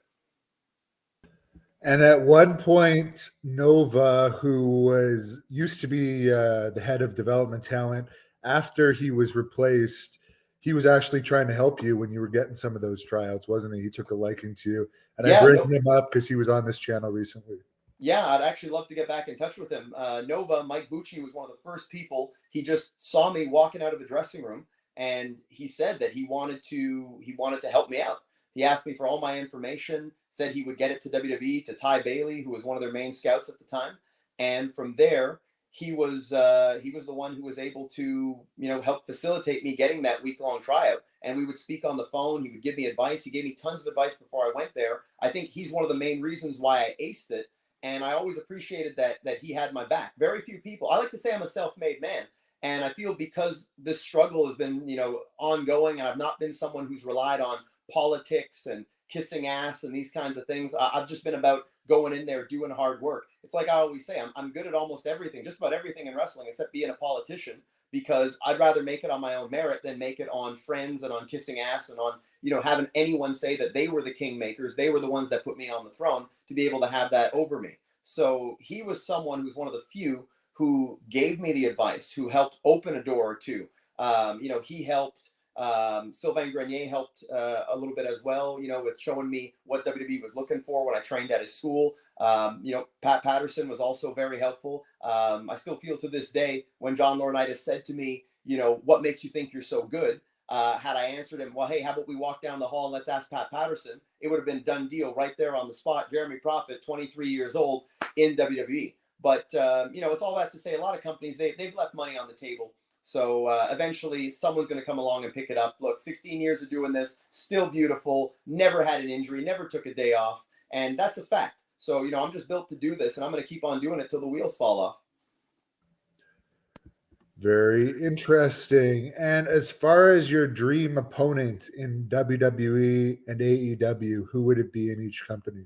[SPEAKER 1] And at one point, Nova, who used to be the head of development talent, after he was replaced, he was actually trying to help you when you were getting some of those tryouts, wasn't he? He took a liking to you. And I
[SPEAKER 2] Yeah,
[SPEAKER 1] bring him up because he was on this channel recently.
[SPEAKER 2] Yeah, I'd actually love to get back in touch with him. Nova, Mike Bucci was one of the first people. He just saw me walking out of the dressing room, and he said that he wanted to help me out. He asked me for all my information, said he would get it to WWE, to Ty Bailey, who was one of their main scouts at the time, and from there he was the one who was able to help facilitate me getting that week-long tryout. And we would speak on the phone. He would give me advice. He gave me tons of advice before I went there. I think he's one of the main reasons why I aced it. And I always appreciated that he had my back. Very few people. I like to say I'm a self-made man, and I feel because this struggle has been ongoing, and I've not been someone who's relied on politics and kissing ass and these kinds of things. I've just been about going in there, doing hard work. It's like I always say, I'm good at almost everything, just about everything in wrestling, except being a politician, because I'd rather make it on my own merit than make it on friends and on kissing ass and on having anyone say that they were the kingmakers, they were the ones that put me on the throne, to be able to have that over me. So he was someone who's one of the few who gave me the advice, who helped open a door or two. He helped. Sylvain Grenier helped a little bit as well, with showing me what WWE was looking for when I trained at his school. Pat Patterson was also very helpful. I still feel to this day when John Laurinaitis said to me, what makes you think you're so good? Had I answered him, well, hey, how about we walk down the hall and let's ask Pat Patterson? It would have been done deal right there on the spot. Jeremy Prophet, 23 years old in WWE. But, it's all that to say a lot of companies, they've left money on the table. So eventually someone's going to come along and pick it up. Look, 16 years of doing this, still beautiful, never had an injury, never took a day off. And that's a fact. So, I'm just built to do this, and I'm going to keep on doing it till the wheels fall off.
[SPEAKER 1] Very interesting. And as far as your dream opponent in WWE and AEW, who would it be in each company?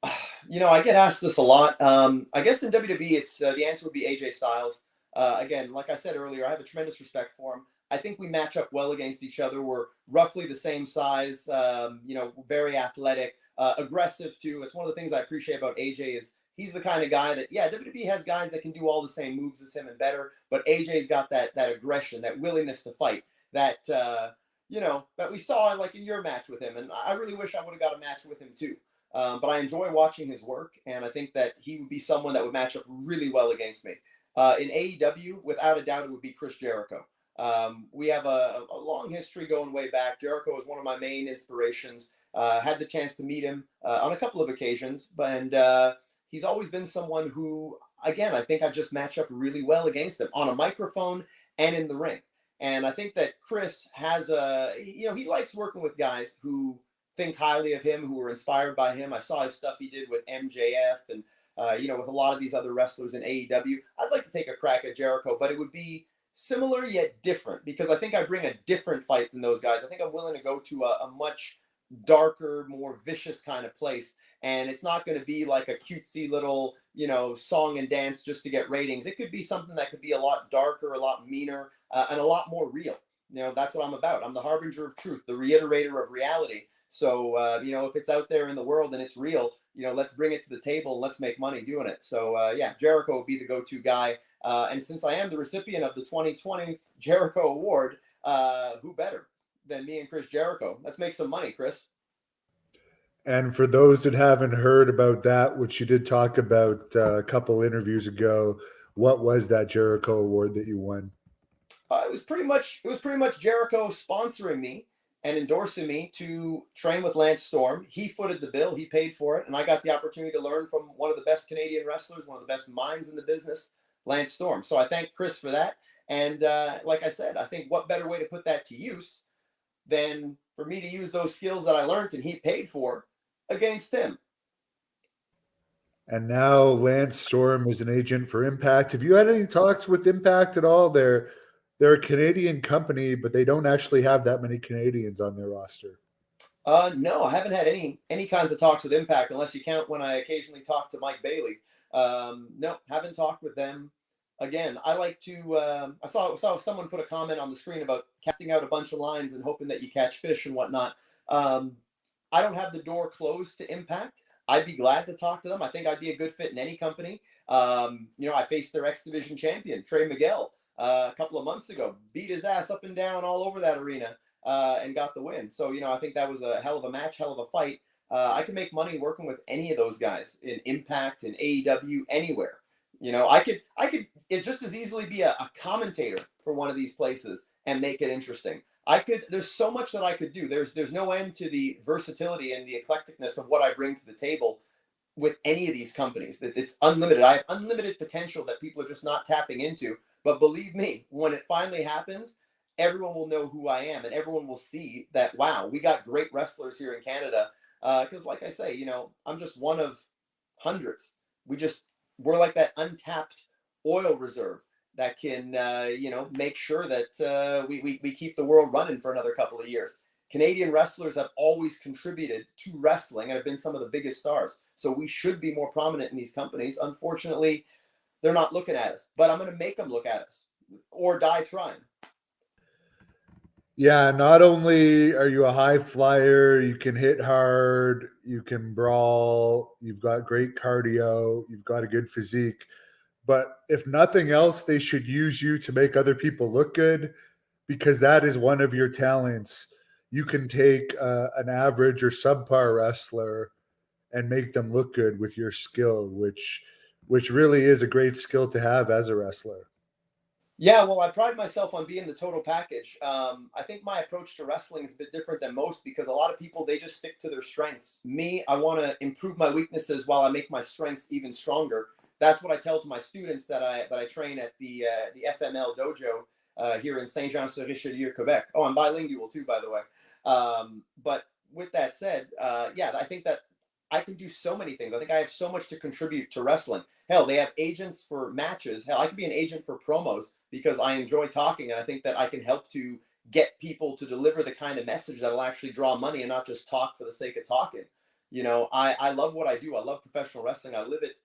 [SPEAKER 2] I get asked this a lot. I guess in WWE, it's the answer would be AJ Styles. Again, like I said earlier, I have a tremendous respect for him. I think we match up well against each other. We're roughly the same size, very athletic, aggressive too. It's one of the things I appreciate about AJ is he's the kind of guy that, WWE has guys that can do all the same moves as him and better, but AJ's got that aggression, that willingness to fight, that we saw like in your match with him. And I really wish I would have got a match with him too. But I enjoy watching his work, and I think that he would be someone that would match up really well against me. In AEW, without a doubt, it would be Chris Jericho. We have a long history going way back. Jericho was one of my main inspirations. Had the chance to meet him on a couple of occasions, and he's always been someone who, again, I think I just match up really well against him on a microphone and in the ring. And I think that Chris has he likes working with guys who think highly of him, who were inspired by him. I saw his stuff he did with MJF and, with a lot of these other wrestlers in AEW. I'd like to take a crack at Jericho, but it would be similar yet different because I think I bring a different fight than those guys. I think I'm willing to go to a much darker, more vicious kind of place. And it's not going to be like a cutesy little, song and dance just to get ratings. It could be something that could be a lot darker, a lot meaner, and a lot more real. That's what I'm about. I'm the harbinger of truth, the reiterator of reality. So, if it's out there in the world and it's real, let's bring it to the table and let's make money doing it. So, Jericho would be the go-to guy. And since I am the recipient of the 2020 Jericho Award, who better than me and Chris Jericho? Let's make some money, Chris.
[SPEAKER 1] And for those that haven't heard about that, which you did talk about a couple interviews ago, what was that Jericho Award that you won?
[SPEAKER 2] It was pretty much Jericho sponsoring me and endorsing me to train with Lance Storm. He footed the bill, he paid for it, and I got the opportunity to learn from one of the best Canadian wrestlers, one of the best minds in the business, Lance Storm. So I thank Chris for that. And like I said, I think what better way to put that to use than for me to use those skills that I learned and he paid for against him.
[SPEAKER 1] And now Lance Storm is an agent for Impact. Have you had any talks with Impact at all? They're a Canadian company, but they don't actually have that many Canadians on their roster.
[SPEAKER 2] No, I haven't had any kinds of talks with Impact, unless you count when I occasionally talk to Mike Bailey. No, haven't talked with them. Again, I like to. I saw someone put a comment on the screen about casting out a bunch of lines and hoping that you catch fish and whatnot. I don't have the door closed to Impact. I'd be glad to talk to them. I think I'd be a good fit in any company. I faced their X Division champion, Trey Miguel, a couple of months ago. Beat his ass up and down all over that arena and got the win. So, I think that was a hell of a match, hell of a fight. I can make money working with any of those guys in Impact, in AEW, anywhere. I could it just as easily be a commentator for one of these places and make it interesting. There's so much that I could do. There's no end to the versatility and the eclecticness of what I bring to the table with any of these companies. It's unlimited. I have unlimited potential that people are just not tapping into. But believe me, when it finally happens, everyone will know who I am and everyone will see that, wow, we got great wrestlers here in Canada. Because like I say, I'm just one of hundreds. We're like that untapped oil reserve that can, make sure that we keep the world running for another couple of years. Canadian wrestlers have always contributed to wrestling and have been some of the biggest stars. So we should be more prominent in these companies. Unfortunately, they're not looking at us, but I'm going to make them look at us or die trying.
[SPEAKER 1] Yeah, not only are you a high flyer, you can hit hard, you can brawl, you've got great cardio, you've got a good physique. But if nothing else, they should use you to make other people look good because that is one of your talents. You can take an average or subpar wrestler and make them look good with your skill, which really is a great skill to have as a wrestler.
[SPEAKER 2] Yeah, well, I pride myself on being the total package. I think my approach to wrestling is a bit different than most because a lot of people, they just stick to their strengths. Me, I want to improve my weaknesses while I make my strengths even stronger. That's what I tell to my students that I train at the FML dojo here in Saint-Jean-sur-Richelieu, Quebec. Oh, I'm bilingual too, by the way. But with that said, I think that I can do so many things. I think I have so much to contribute to wrestling. Hell, they have agents for matches. Hell, I could be an agent for promos because I enjoy talking, and I think that I can help to get people to deliver the kind of message that'll actually draw money and not just talk for the sake of talking. I love what I do. I love professional wrestling. I live it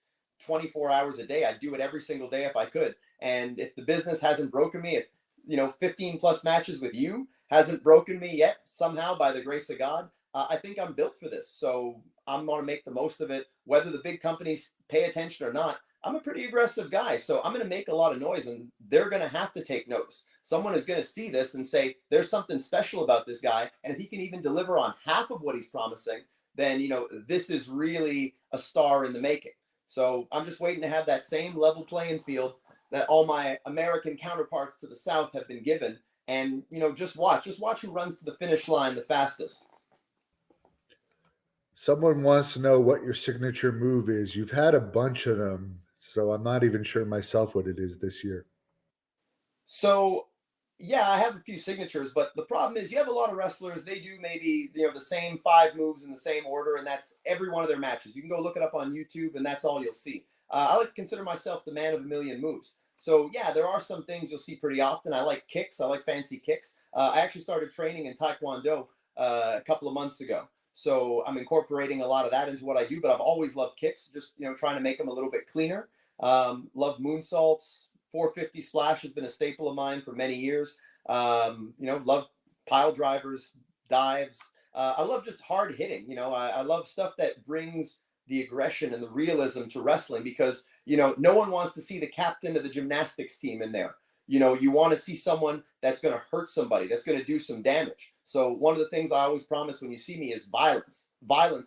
[SPEAKER 2] 24 hours a day. I'd do it every single day if I could. And if the business hasn't broken me, if 15 plus matches with you hasn't broken me yet, somehow by the grace of God, I think I'm built for this. So I'm going to make the most of it, whether the big companies pay attention or not. I'm a pretty aggressive guy, so I'm going to make a lot of noise, and they're going to have to take notice. Someone is going to see this and say, there's something special about this guy, and if he can even deliver on half of what he's promising, then, this is really a star in the making. So I'm just waiting to have that same level playing field that all my American counterparts to the South have been given. And, just watch who runs to the finish line the fastest.
[SPEAKER 1] Someone wants to know what your signature move is. You've had a bunch of them, so I'm not even sure myself what it is this year.
[SPEAKER 2] So Yeah, I have a few signatures, but the problem is you have a lot of wrestlers. They do maybe the same 5 moves in the same order, and that's every one of their matches. You can go look it up on YouTube, and that's all you'll see. I like to consider myself the man of a million moves. So yeah, there are some things you'll see pretty often. I like kicks. I like fancy kicks. I actually started training in Taekwondo a couple of months ago. So I'm incorporating a lot of that into what I do. But I've always loved kicks, just trying to make them a little bit cleaner. Love moonsaults. 450 splash has been a staple of mine for many years. Love pile drivers, dives. I love just hard hitting. I love stuff that brings the aggression and the realism to wrestling because, no one wants to see the captain of the gymnastics team in there. You want to see someone that's going to hurt somebody, that's going to do some damage. So one of the things I always promise when you see me is violence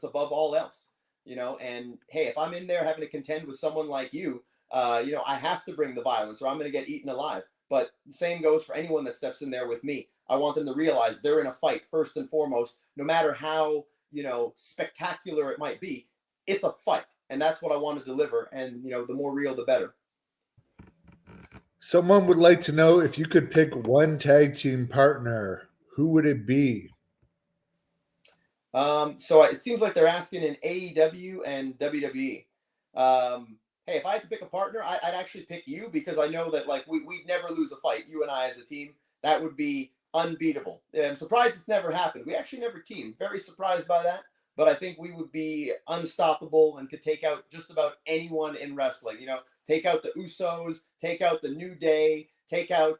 [SPEAKER 2] above all else. And hey, if I'm in there having to contend with someone like you, I have to bring the violence or I'm going to get eaten alive. But the same goes for anyone that steps in there with me. I want them to realize they're in a fight first and foremost, no matter how, spectacular it might be. It's a fight. And that's what I want to deliver. And, the more real, the better.
[SPEAKER 1] Someone would like to know if you could pick one tag team partner, who would it be?
[SPEAKER 2] So it seems like they're asking in AEW and WWE. Hey, if I had to pick a partner, I'd actually pick you because I know that like we'd never lose a fight. You and I as a team, that would be unbeatable. I'm surprised it's never happened. We actually never teamed. Very surprised by that. But I think we would be unstoppable and could take out just about anyone in wrestling. Take out the Usos, take out the New Day, take out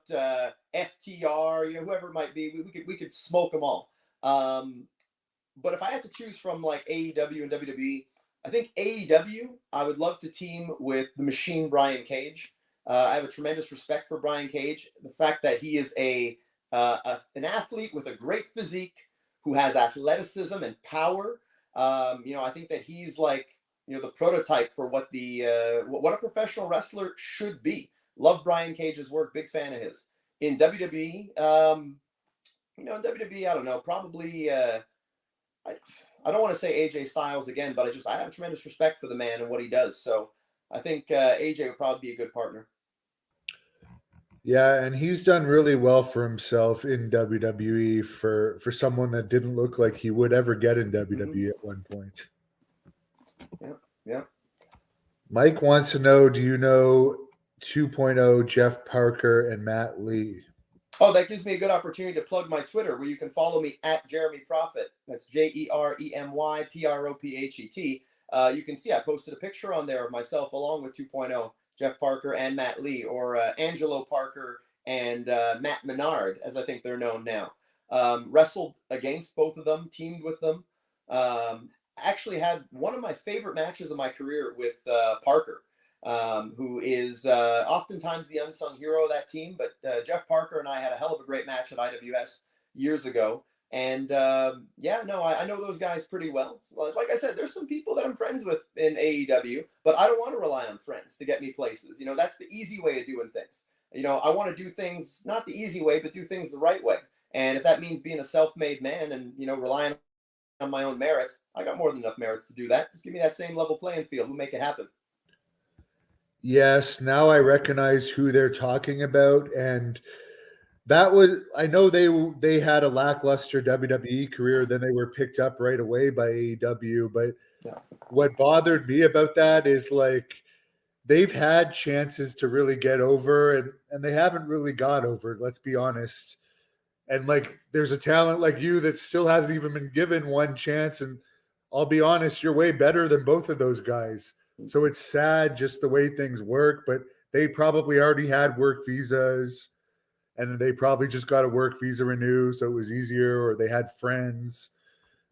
[SPEAKER 2] FTR. Whoever it might be, we could smoke them all. But if I had to choose from like AEW and WWE, I think AEW, I would love to team with the Machine Brian Cage. I have a tremendous respect for Brian Cage. The fact that he is an athlete with a great physique who has athleticism and power. I think that he's like the prototype for what a professional wrestler should be. Love Brian Cage's work. Big fan of his. In WWE, in WWE, I don't know. Probably. I don't want to say AJ Styles again, but I have tremendous respect for the man and what he does. So I think AJ would probably be a good partner.
[SPEAKER 1] Yeah, and he's done really well for himself in WWE for someone that didn't look like he would ever get in WWE at one point.
[SPEAKER 2] Yeah.
[SPEAKER 1] Mike wants to know, do you know 2.0 Jeff Parker and Matt Lee?
[SPEAKER 2] Oh, that gives me a good opportunity to plug my Twitter, where you can follow me at Jeremy Prophet. That's JeremyProphet. You can see I posted a picture on there of myself along with 2.0 Jeff Parker and Matt Lee, or Angelo Parker and Matt Menard, as I think they're known now. Wrestled against both of them, teamed with them. Actually had one of my favorite matches of my career with Parker. Who is oftentimes the unsung hero of that team. But Jeff Parker and I had a hell of a great match at IWS years ago. And I know those guys pretty well. Like I said, there's some people that I'm friends with in AEW, but I don't want to rely on friends to get me places. That's the easy way of doing things. I want to do things, not the easy way, but do things the right way. And if that means being a self-made man and, relying on my own merits, I got more than enough merits to do that. Just give me that same level playing field. We'll make it happen.
[SPEAKER 1] Yes, now I recognize who they're talking about, and that was, I know they had a lackluster WWE career, then they were picked up right away by AEW, but what bothered me about that is like they've had chances to really get over and they haven't really got over, let's be honest. And like there's a talent like you that still hasn't even been given one chance, and I'll be honest, you're way better than both of those guys. So it's sad just the way things work, but they probably already had work visas and they probably just got a work visa renew, so it was easier, or they had friends.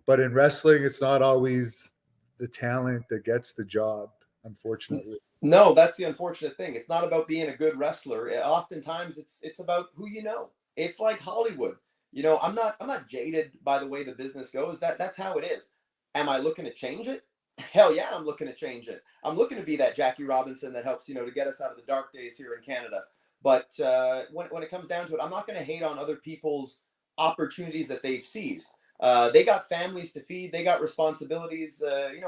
[SPEAKER 1] But in wrestling, it's not always the talent that gets the job, unfortunately.
[SPEAKER 2] No, that's the unfortunate thing. It's not about being a good wrestler. Oftentimes it's about who you know. It's like Hollywood. I'm not jaded by the way the business goes. That's how it is. Am I looking to change it? Hell yeah, I'm looking to change it. I'm looking to be that Jackie Robinson that helps, to get us out of the dark days here in Canada. But when it comes down to it, I'm not going to hate on other people's opportunities that they've seized. They got families to feed. They got responsibilities.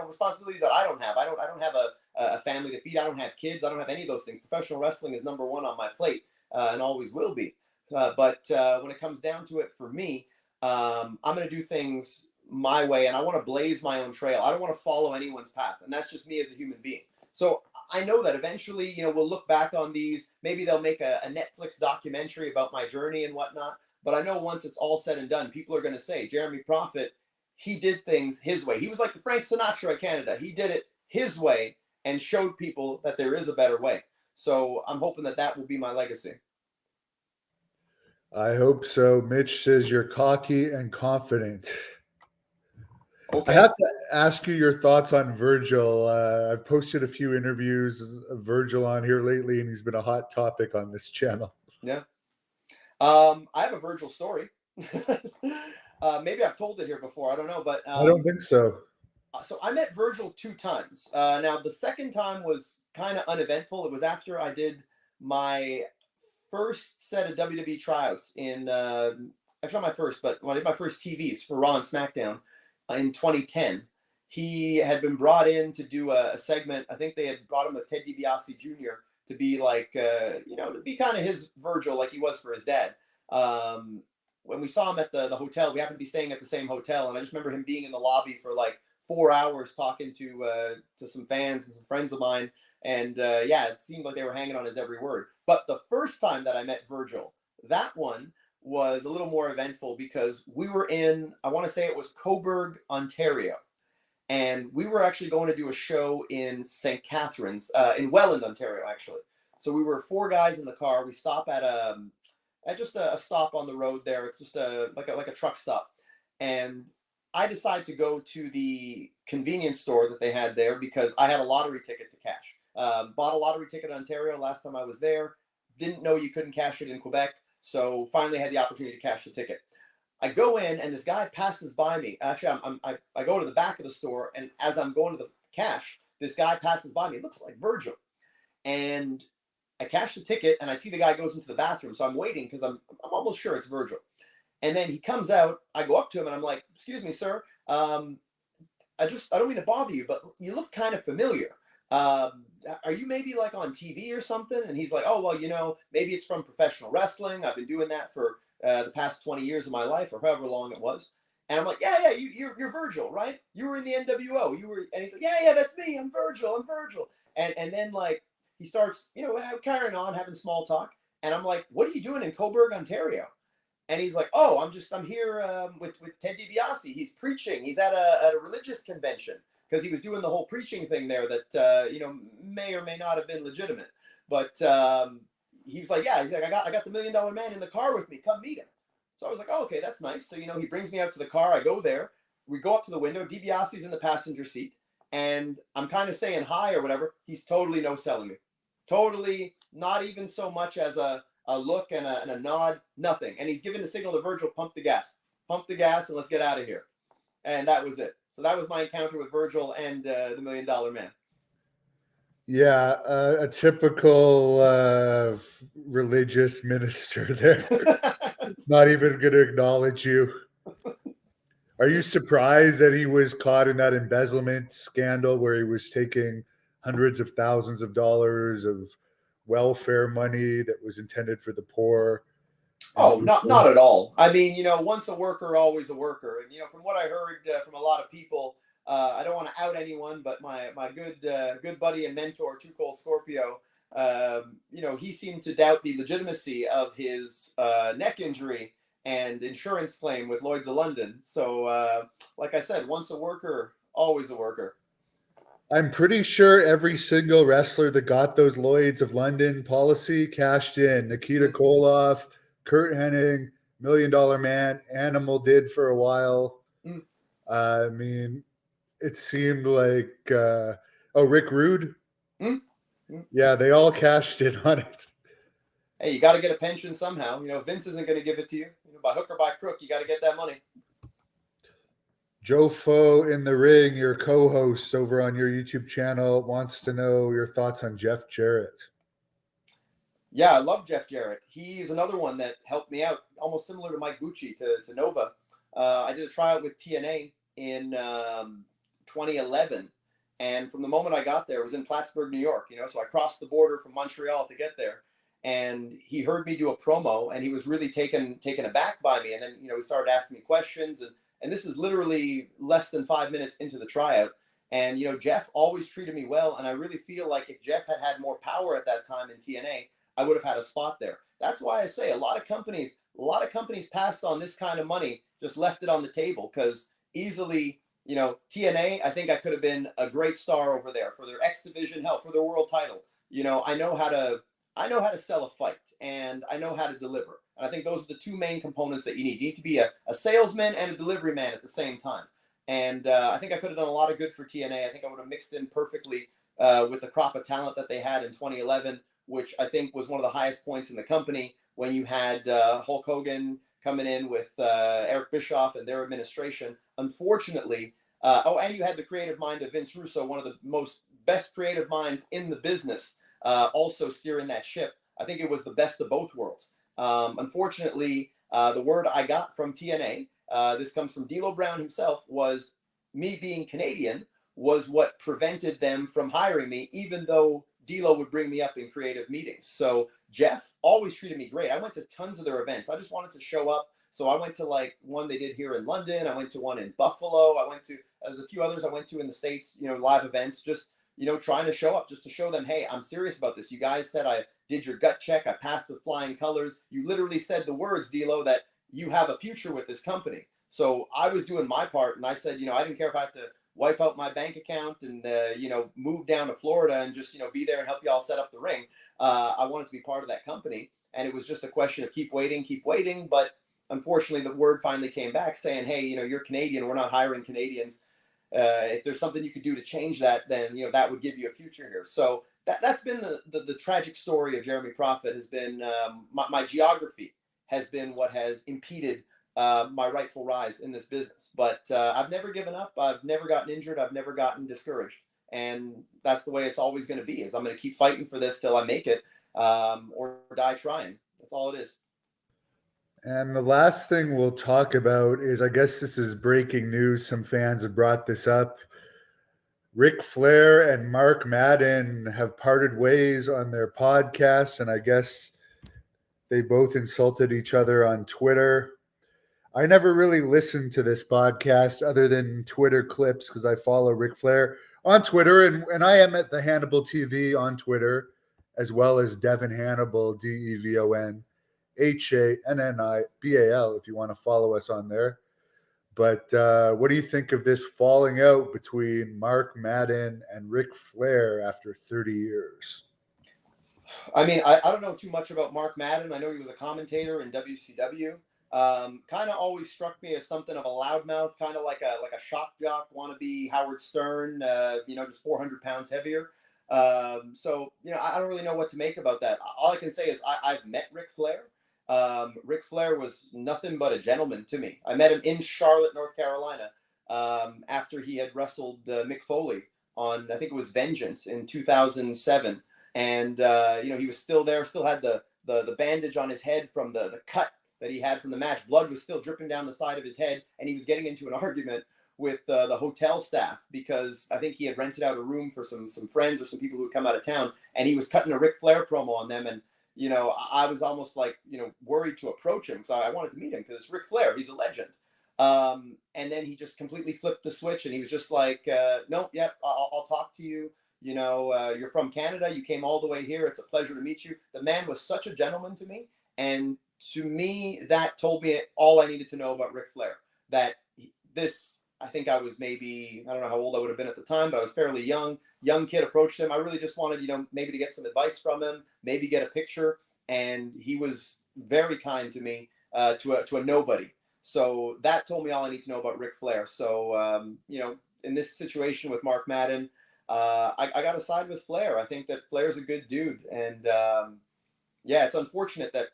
[SPEAKER 2] Responsibilities that I don't have. I don't have a family to feed. I don't have kids. I don't have any of those things. Professional wrestling is number one on my plate and always will be. But when it comes down to it, for me, I'm going to do things my way, and I want to blaze my own trail. I don't want to follow anyone's path, and that's just me as a human being. So I know that eventually, we'll look back on these. Maybe they'll make a Netflix documentary about my journey and whatnot. But I know once it's all said and done, people are going to say, Jeremy Prophet, he did things his way. He was like the Frank Sinatra of Canada. He did it his way and showed people that there is a better way. So I'm hoping that that will be my legacy.
[SPEAKER 1] I hope so. Mitch says you're cocky and confident. I
[SPEAKER 2] Okay.
[SPEAKER 1] have to ask you your thoughts on Virgil. I've posted a few interviews of Virgil on here lately, and he's been a hot topic on this channel.
[SPEAKER 2] Yeah. I have a Virgil story. Maybe I've told it here before. I don't know, but
[SPEAKER 1] I don't think so.
[SPEAKER 2] so I met Virgil 2 times. Now the second time was kind of uneventful. It was after I did my first set of WWE tryouts in actually not my first, but when I did my first TVs for Raw and SmackDown in 2010. He had been brought in to do a segment. I think they had brought him with Ted DiBiase Jr. to be like, to be kind of his Virgil, like he was for his dad. When we saw him at the hotel, we happened to be staying at the same hotel, and I just remember him being in the lobby for like 4 hours talking to some fans and some friends of mine. And yeah, it seemed like they were hanging on his every word. But the first time that I met Virgil, that one was a little more eventful because we were in, I want to say it was Coburg, Ontario. And we were actually going to do a show in St. Catharines, in Welland, Ontario, actually. So we were 4 guys in the car. We stop at just a stop on the road there. It's just like a truck stop. And I decided to go to the convenience store that they had there because I had a lottery ticket to cash. Bought a lottery ticket in Ontario last time I was there. Didn't know you couldn't cash it in Quebec. So finally had the opportunity to cash the ticket. I go in and this guy passes by me. Actually, I go to the back of the store, and as I'm going to the cash, this guy passes by me. It looks like Virgil. And I cash the ticket, and I see the guy goes into the bathroom. So I'm waiting because I'm almost sure it's Virgil. And then he comes out. I go up to him, and I'm like, "Excuse me, sir. I don't mean to bother you, but you look kind of familiar. Are you maybe like on TV or something?" And he's like, "Oh, well, maybe it's from professional wrestling. I've been doing that for the past 20 years of my life, or however long it was." And I'm like, "Yeah, you're Virgil, right? You were in the NWO. You were," and he's like, "Yeah, that's me. I'm Virgil. And then like he starts, carrying on, having small talk. And I'm like, "What are you doing in Coburg, Ontario?" And he's like, "Oh, I'm here with Ted DiBiase. He's preaching. He's at a religious convention." Because he was doing the whole preaching thing there that may or may not have been legitimate. But he's like, "Yeah," he's like, I got the $1 Million Man in the car with me. Come meet him." So I was like, "Oh, okay, that's nice." So he brings me out to the car. I go there. We go up to the window. DiBiase's in the passenger seat, and I'm kind of saying hi or whatever. He's totally no selling me. Totally not even so much as a look and a nod, nothing. And he's giving the signal to Virgil, pump the gas, and let's get out of here. And that was it. So that was my encounter with Virgil and the $1 Million Man.
[SPEAKER 1] Yeah, a typical religious minister there. Not even going to acknowledge you. Are you surprised that he was caught in that embezzlement scandal where he was taking hundreds of thousands of dollars of welfare money that was intended for the poor?
[SPEAKER 2] Oh, not at all. I mean, once a worker, always a worker. And from what I heard from a lot of people, I don't want to out anyone, but my good buddy and mentor, Too Cold Scorpio, he seemed to doubt the legitimacy of his neck injury and insurance claim with Lloyd's of London. So, like I said, once a worker, always a worker.
[SPEAKER 1] I'm pretty sure every single wrestler that got those Lloyd's of London policy cashed in. Nikita Koloff, Kurt Hennig, $1 Million Man, Animal did for a while. I mean, it seemed like Rick Rude. Yeah, they all cashed in on it.
[SPEAKER 2] Hey, you got to get a pension somehow. Vince isn't going to give it to you. By hook or by crook, you got to get that money.
[SPEAKER 1] Joe Foe in the Ring, your co-host over on your YouTube channel, wants to know your thoughts on Jeff Jarrett.
[SPEAKER 2] Yeah, I love Jeff Jarrett. He's another one that helped me out, almost similar to Mike Bucci to Nova. I did a tryout with TNA in 2011, and from the moment I got there, it was in Plattsburgh, New York. So I crossed the border from Montreal to get there, and he heard me do a promo, and he was really taken aback by me. And then he started asking me questions, and this is literally less than 5 minutes into the tryout. And Jeff always treated me well, and I really feel like if Jeff had had more power at that time in TNA, I would have had a spot there. That's why I say a lot of companies passed on this kind of money, just left it on the table, because easily, TNA, I think I could have been a great star over there for their X Division, hell, for their world title. I know how to sell a fight, and I know how to deliver. And I think those are the two main components that you need. You need to be a salesman and a delivery man at the same time. And I think I could have done a lot of good for TNA. I think I would have mixed in perfectly with the crop of talent that they had in 2011, which I think was one of the highest points in the company, when you had Hulk Hogan coming in with Eric Bischoff and their administration. Unfortunately, and you had the creative mind of Vince Russo, one of the best creative minds in the business, also steering that ship. I think it was the best of both worlds. Unfortunately, the word I got from TNA, this comes from D'Lo Brown himself, was me being Canadian was what prevented them from hiring me, even though D'Lo would bring me up in creative meetings. So Jeff always treated me great. I went to tons of their events. I just wanted to show up. So I went to like one they did here in London. I went to one in Buffalo. There's a few others I went to in the States, live events, just, trying to show up, just to show them, hey, I'm serious about this. You guys said I did your gut check. I passed with flying colors. You literally said the words, D'Lo, that you have a future with this company. So I was doing my part, and I said, I didn't care if I have to wipe out my bank account and, move down to Florida and just, be there and help y'all set up the ring. I wanted to be part of that company. And it was just a question of keep waiting. But unfortunately, the word finally came back saying, hey, you're Canadian. We're not hiring Canadians. If there's something you could do to change that, then, that would give you a future here. So that's been the tragic story of Jeremy Prophet, has been my geography has been what has impeded my rightful rise in this business. But I've never given up. I've never gotten injured. I've never gotten discouraged. And that's the way it's always going to be, is I'm going to keep fighting for this till I make it, or die trying. That's all it is.
[SPEAKER 1] And the last thing we'll talk about is, I guess this is breaking news. Some fans have brought this up. Ric Flair and Mark Madden have parted ways on their podcasts, and I guess they both insulted each other on Twitter. I never really listened to this podcast other than Twitter clips, because I follow Ric Flair on Twitter, and I am at the Hannibal TV on Twitter, as well as Devon Hannibal, DEVON HANNIBAL, if you want to follow us on there. But what do you think of this falling out between Mark Madden and Ric Flair after 30 years?
[SPEAKER 2] I mean, I don't know too much about Mark Madden. I know he was a commentator in WCW. Kind of always struck me as something of a loudmouth, kind of like a shock jock wannabe Howard Stern, just 400 pounds heavier. So I don't really know what to make about that. All I can say is I've met Ric Flair. Ric Flair was nothing but a gentleman to me. I met him in Charlotte, North Carolina, after he had wrestled Mick Foley on, I think it was Vengeance in 2007. And, he was still there, still had the bandage on his head from the cut that he had from the match. Blood was still dripping down the side of his head. And he was getting into an argument with the hotel staff, because I think he had rented out a room for some friends or some people who had come out of town. And he was cutting a Ric Flair promo on them. And, I was almost like, worried to approach him, because I wanted to meet him, because it's Ric Flair. He's a legend. And then he just completely flipped the switch, and he was just like, no, yep, I'll talk to you. You're from Canada. You came all the way here. It's a pleasure to meet you. The man was such a gentleman to me. And to me, that told me all I needed to know about Ric Flair. That I think I was maybe, I don't know how old I would have been at the time, but I was fairly young kid, approached him. I really just wanted, maybe to get some advice from him, maybe get a picture. And he was very kind to me, to a nobody. So that told me all I need to know about Ric Flair. So, in this situation with Mark Madden, I got to side with Flair. I think that Flair's a good dude. And, it's unfortunate that,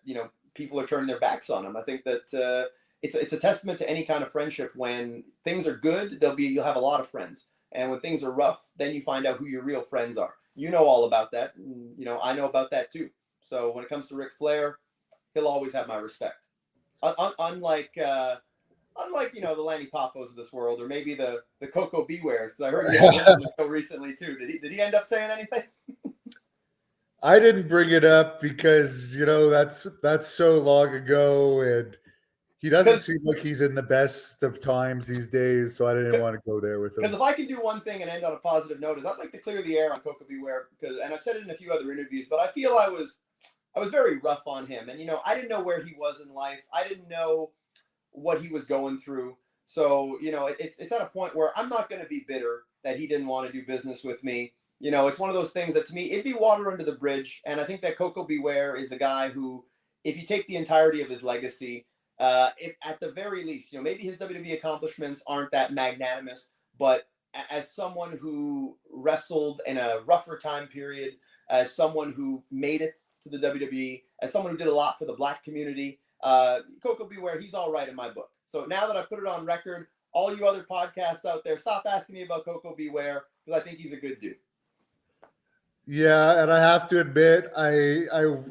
[SPEAKER 2] people are turning their backs on him. I think that, it's a testament to any kind of friendship. When things are good, you'll have a lot of friends. And when things are rough, then you find out who your real friends are. You know all about that. And, I know about that too. So when it comes to Ric Flair, he'll always have my respect. Unlike the Lanny Poffos of this world, or maybe the Coco Bewares, because I heard he had him on the show recently too. Did he end up saying anything?
[SPEAKER 1] I didn't bring it up because that's so long ago, and he doesn't
[SPEAKER 2] Because
[SPEAKER 1] seem like he's in the best of times these days. So I didn't want to go there with
[SPEAKER 2] Because
[SPEAKER 1] him.
[SPEAKER 2] if I can do one thing and end on a positive note, is I'd like to clear the air on Coco Beware, and I've said it in a few other interviews, but I feel I was very rough on him, and I didn't know where he was in life. I didn't know what he was going through. So it's at a point where I'm not going to be bitter that he didn't want to do business with me. It's one of those things that to me it'd be water under the bridge, and I think that Coco Beware is a guy who, if you take the entirety of his legacy, if, at the very least, maybe his WWE accomplishments aren't that magnanimous, but as someone who wrestled in a rougher time period, as someone who made it to the WWE, as someone who did a lot for the Black community, Coco Beware, he's all right in my book. So now that I put it on record, all you other podcasts out there, stop asking me about Coco Beware, because I think he's a good dude.
[SPEAKER 1] Yeah, and I have to admit, I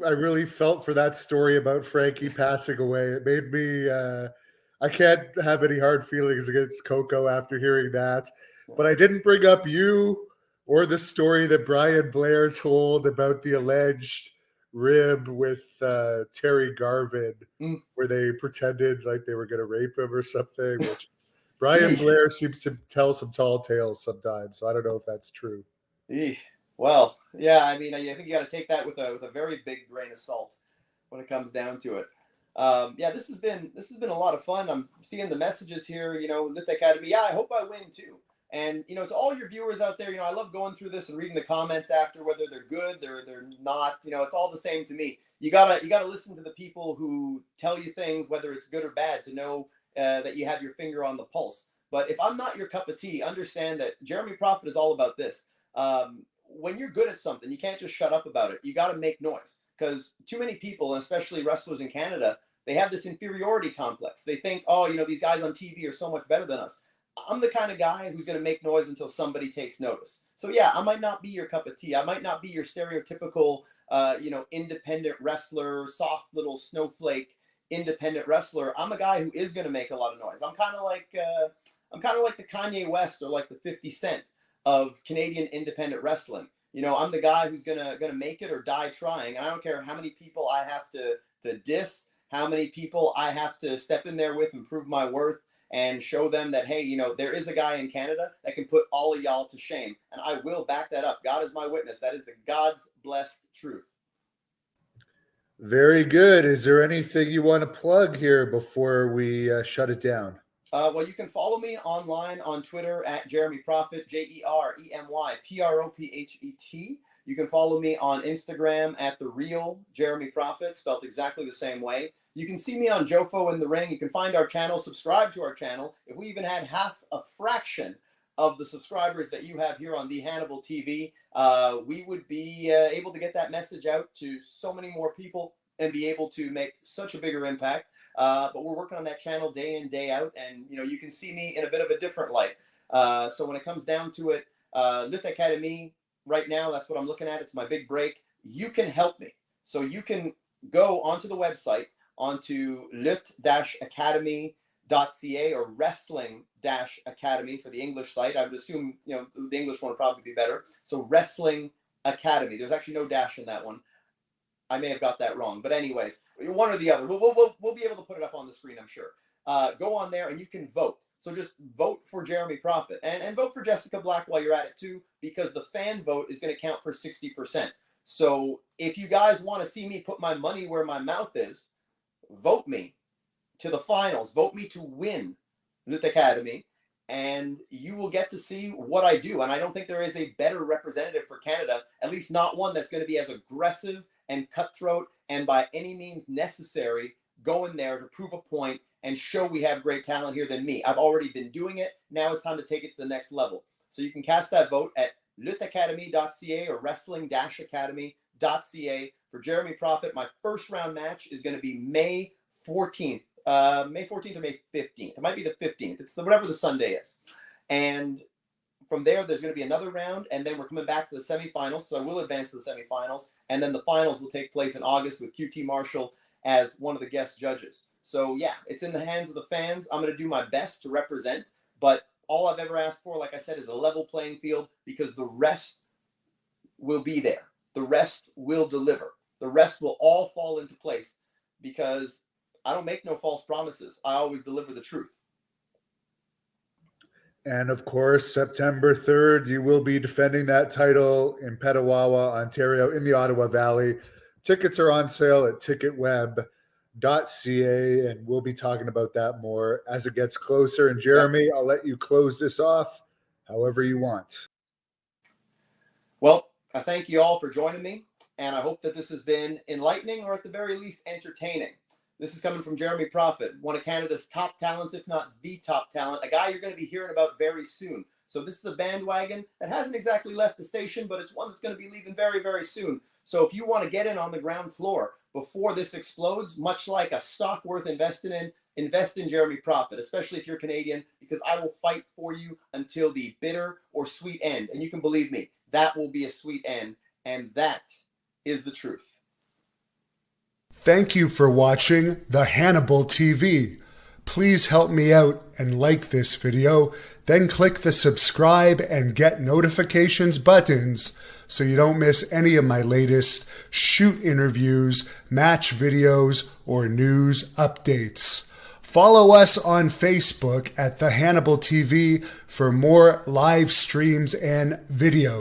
[SPEAKER 1] really felt for that story about Frankie passing away. It made me I can't have any hard feelings against Coco after hearing that. But I didn't bring up you or the story that Brian Blair told about the alleged rib with Terry Garvin, where they pretended like they were going to rape him or something. Which Brian Blair seems to tell some tall tales sometimes, so I don't know if that's true.
[SPEAKER 2] Well, yeah, I mean, I think you got to take that with a very big grain of salt when it comes down to it. Yeah, this has been a lot of fun. I'm seeing the messages here, Lit Academy. Yeah, I hope I win too. And to all your viewers out there, I love going through this and reading the comments after, whether they're good, they're not. It's all the same to me. You gotta listen to the people who tell you things, whether it's good or bad, to know that you have your finger on the pulse. But if I'm not your cup of tea, understand that Jeremy Prophet is all about this. When you're good at something, you can't just shut up about it. You got to make noise, because too many people, and especially wrestlers in Canada, they have this inferiority complex. They think, oh, these guys on TV are so much better than us. I'm the kind of guy who's going to make noise until somebody takes notice. So yeah, I might not be your cup of tea. I might not be your stereotypical, independent wrestler, soft little snowflake independent wrestler. I'm a guy who is going to make a lot of noise. I'm kind of like the Kanye West or like the 50 Cent of Canadian independent wrestling. I'm the guy who's gonna make it or die trying, and I don't care how many people I have to diss, how many people I have to step in there with and prove my worth and show them that, hey, there is a guy in Canada that can put all of y'all to shame, and I will back that up. God is my witness. That is the God's blessed truth.
[SPEAKER 1] Very good. Is there anything you want to plug here before we shut it down?
[SPEAKER 2] Well, you can follow me online on Twitter at Jeremy Prophet, JeremyProphet. You can follow me on Instagram at The Real Jeremy Prophet, spelled exactly the same way. You can see me on Jofo in the Ring. You can find our channel, subscribe to our channel. If we even had half a fraction of the subscribers that you have here on the Hannibal TV, we would be able to get that message out to so many more people and be able to make such a bigger impact. But we're working on that channel day in, day out, and you can see me in a bit of a different light. So when it comes down to it, Lit Academy right now, that's what I'm looking at. It's my big break. You can help me. So you can go onto the website, onto lit-academy.ca or wrestling-academy for the English site. I would assume the English one would probably be better. So Wrestling Academy. There's actually no dash in that one. I may have got that wrong, but anyways, one or the other. We'll be able to put it up on the screen, I'm sure. Go on there and you can vote. So just vote for Jeremy Prophet and vote for Jessica Black while you're at it too, because the fan vote is going to count for 60%. So if you guys want to see me put my money where my mouth is, vote me to the finals. Vote me to win Lit Academy, and you will get to see what I do. And I don't think there is a better representative for Canada, at least not one that's going to be as aggressive and cutthroat and by any means necessary going there to prove a point and show we have great talent here than me. I've already been doing it. Now it's time to take it to the next level. So you can cast that vote at lutacademy.ca or wrestling-academy.ca for Jeremy Prophet. My first round match is going to be May 14th. May 14th or May 15th. It might be the 15th. It's whatever the Sunday is. And from there, there's going to be another round, and then we're coming back to the semifinals, so I will advance to the semifinals, and then the finals will take place in August with QT Marshall as one of the guest judges. So, yeah, it's in the hands of the fans. I'm going to do my best to represent, but all I've ever asked for, like I said, is a level playing field, because the rest will be there. the rest will deliver. The rest will all fall into place because I don't make no false promises. I always deliver the truth.
[SPEAKER 1] And of course, September 3rd, you will be defending that title in Petawawa, Ontario, in the Ottawa Valley. Tickets are on sale at ticketweb.ca, and we'll be talking about that more as it gets closer. And Jeremy, I'll let you close this off however you want.
[SPEAKER 2] Well, I thank you all for joining me, and I hope that this has been enlightening or at the very least entertaining. This is coming from Jeremy Prophet, one of Canada's top talents, if not the top talent, a guy you're going to be hearing about very soon. So this is a bandwagon that hasn't exactly left the station, but it's one that's going to be leaving very, very soon. So if you want to get in on the ground floor before this explodes, much like a stock worth investing in, invest in Jeremy Prophet, especially if you're Canadian, because I will fight for you until the bitter or sweet end. And you can believe me, that will be a sweet end, and that is the truth.
[SPEAKER 3] Thank you for watching the Hannibal TV. Please help me out and like this video, then click the subscribe and get notifications buttons so you don't miss any of my latest shoot interviews, match videos, or news updates. Follow us on Facebook at the Hannibal TV for more live streams and videos.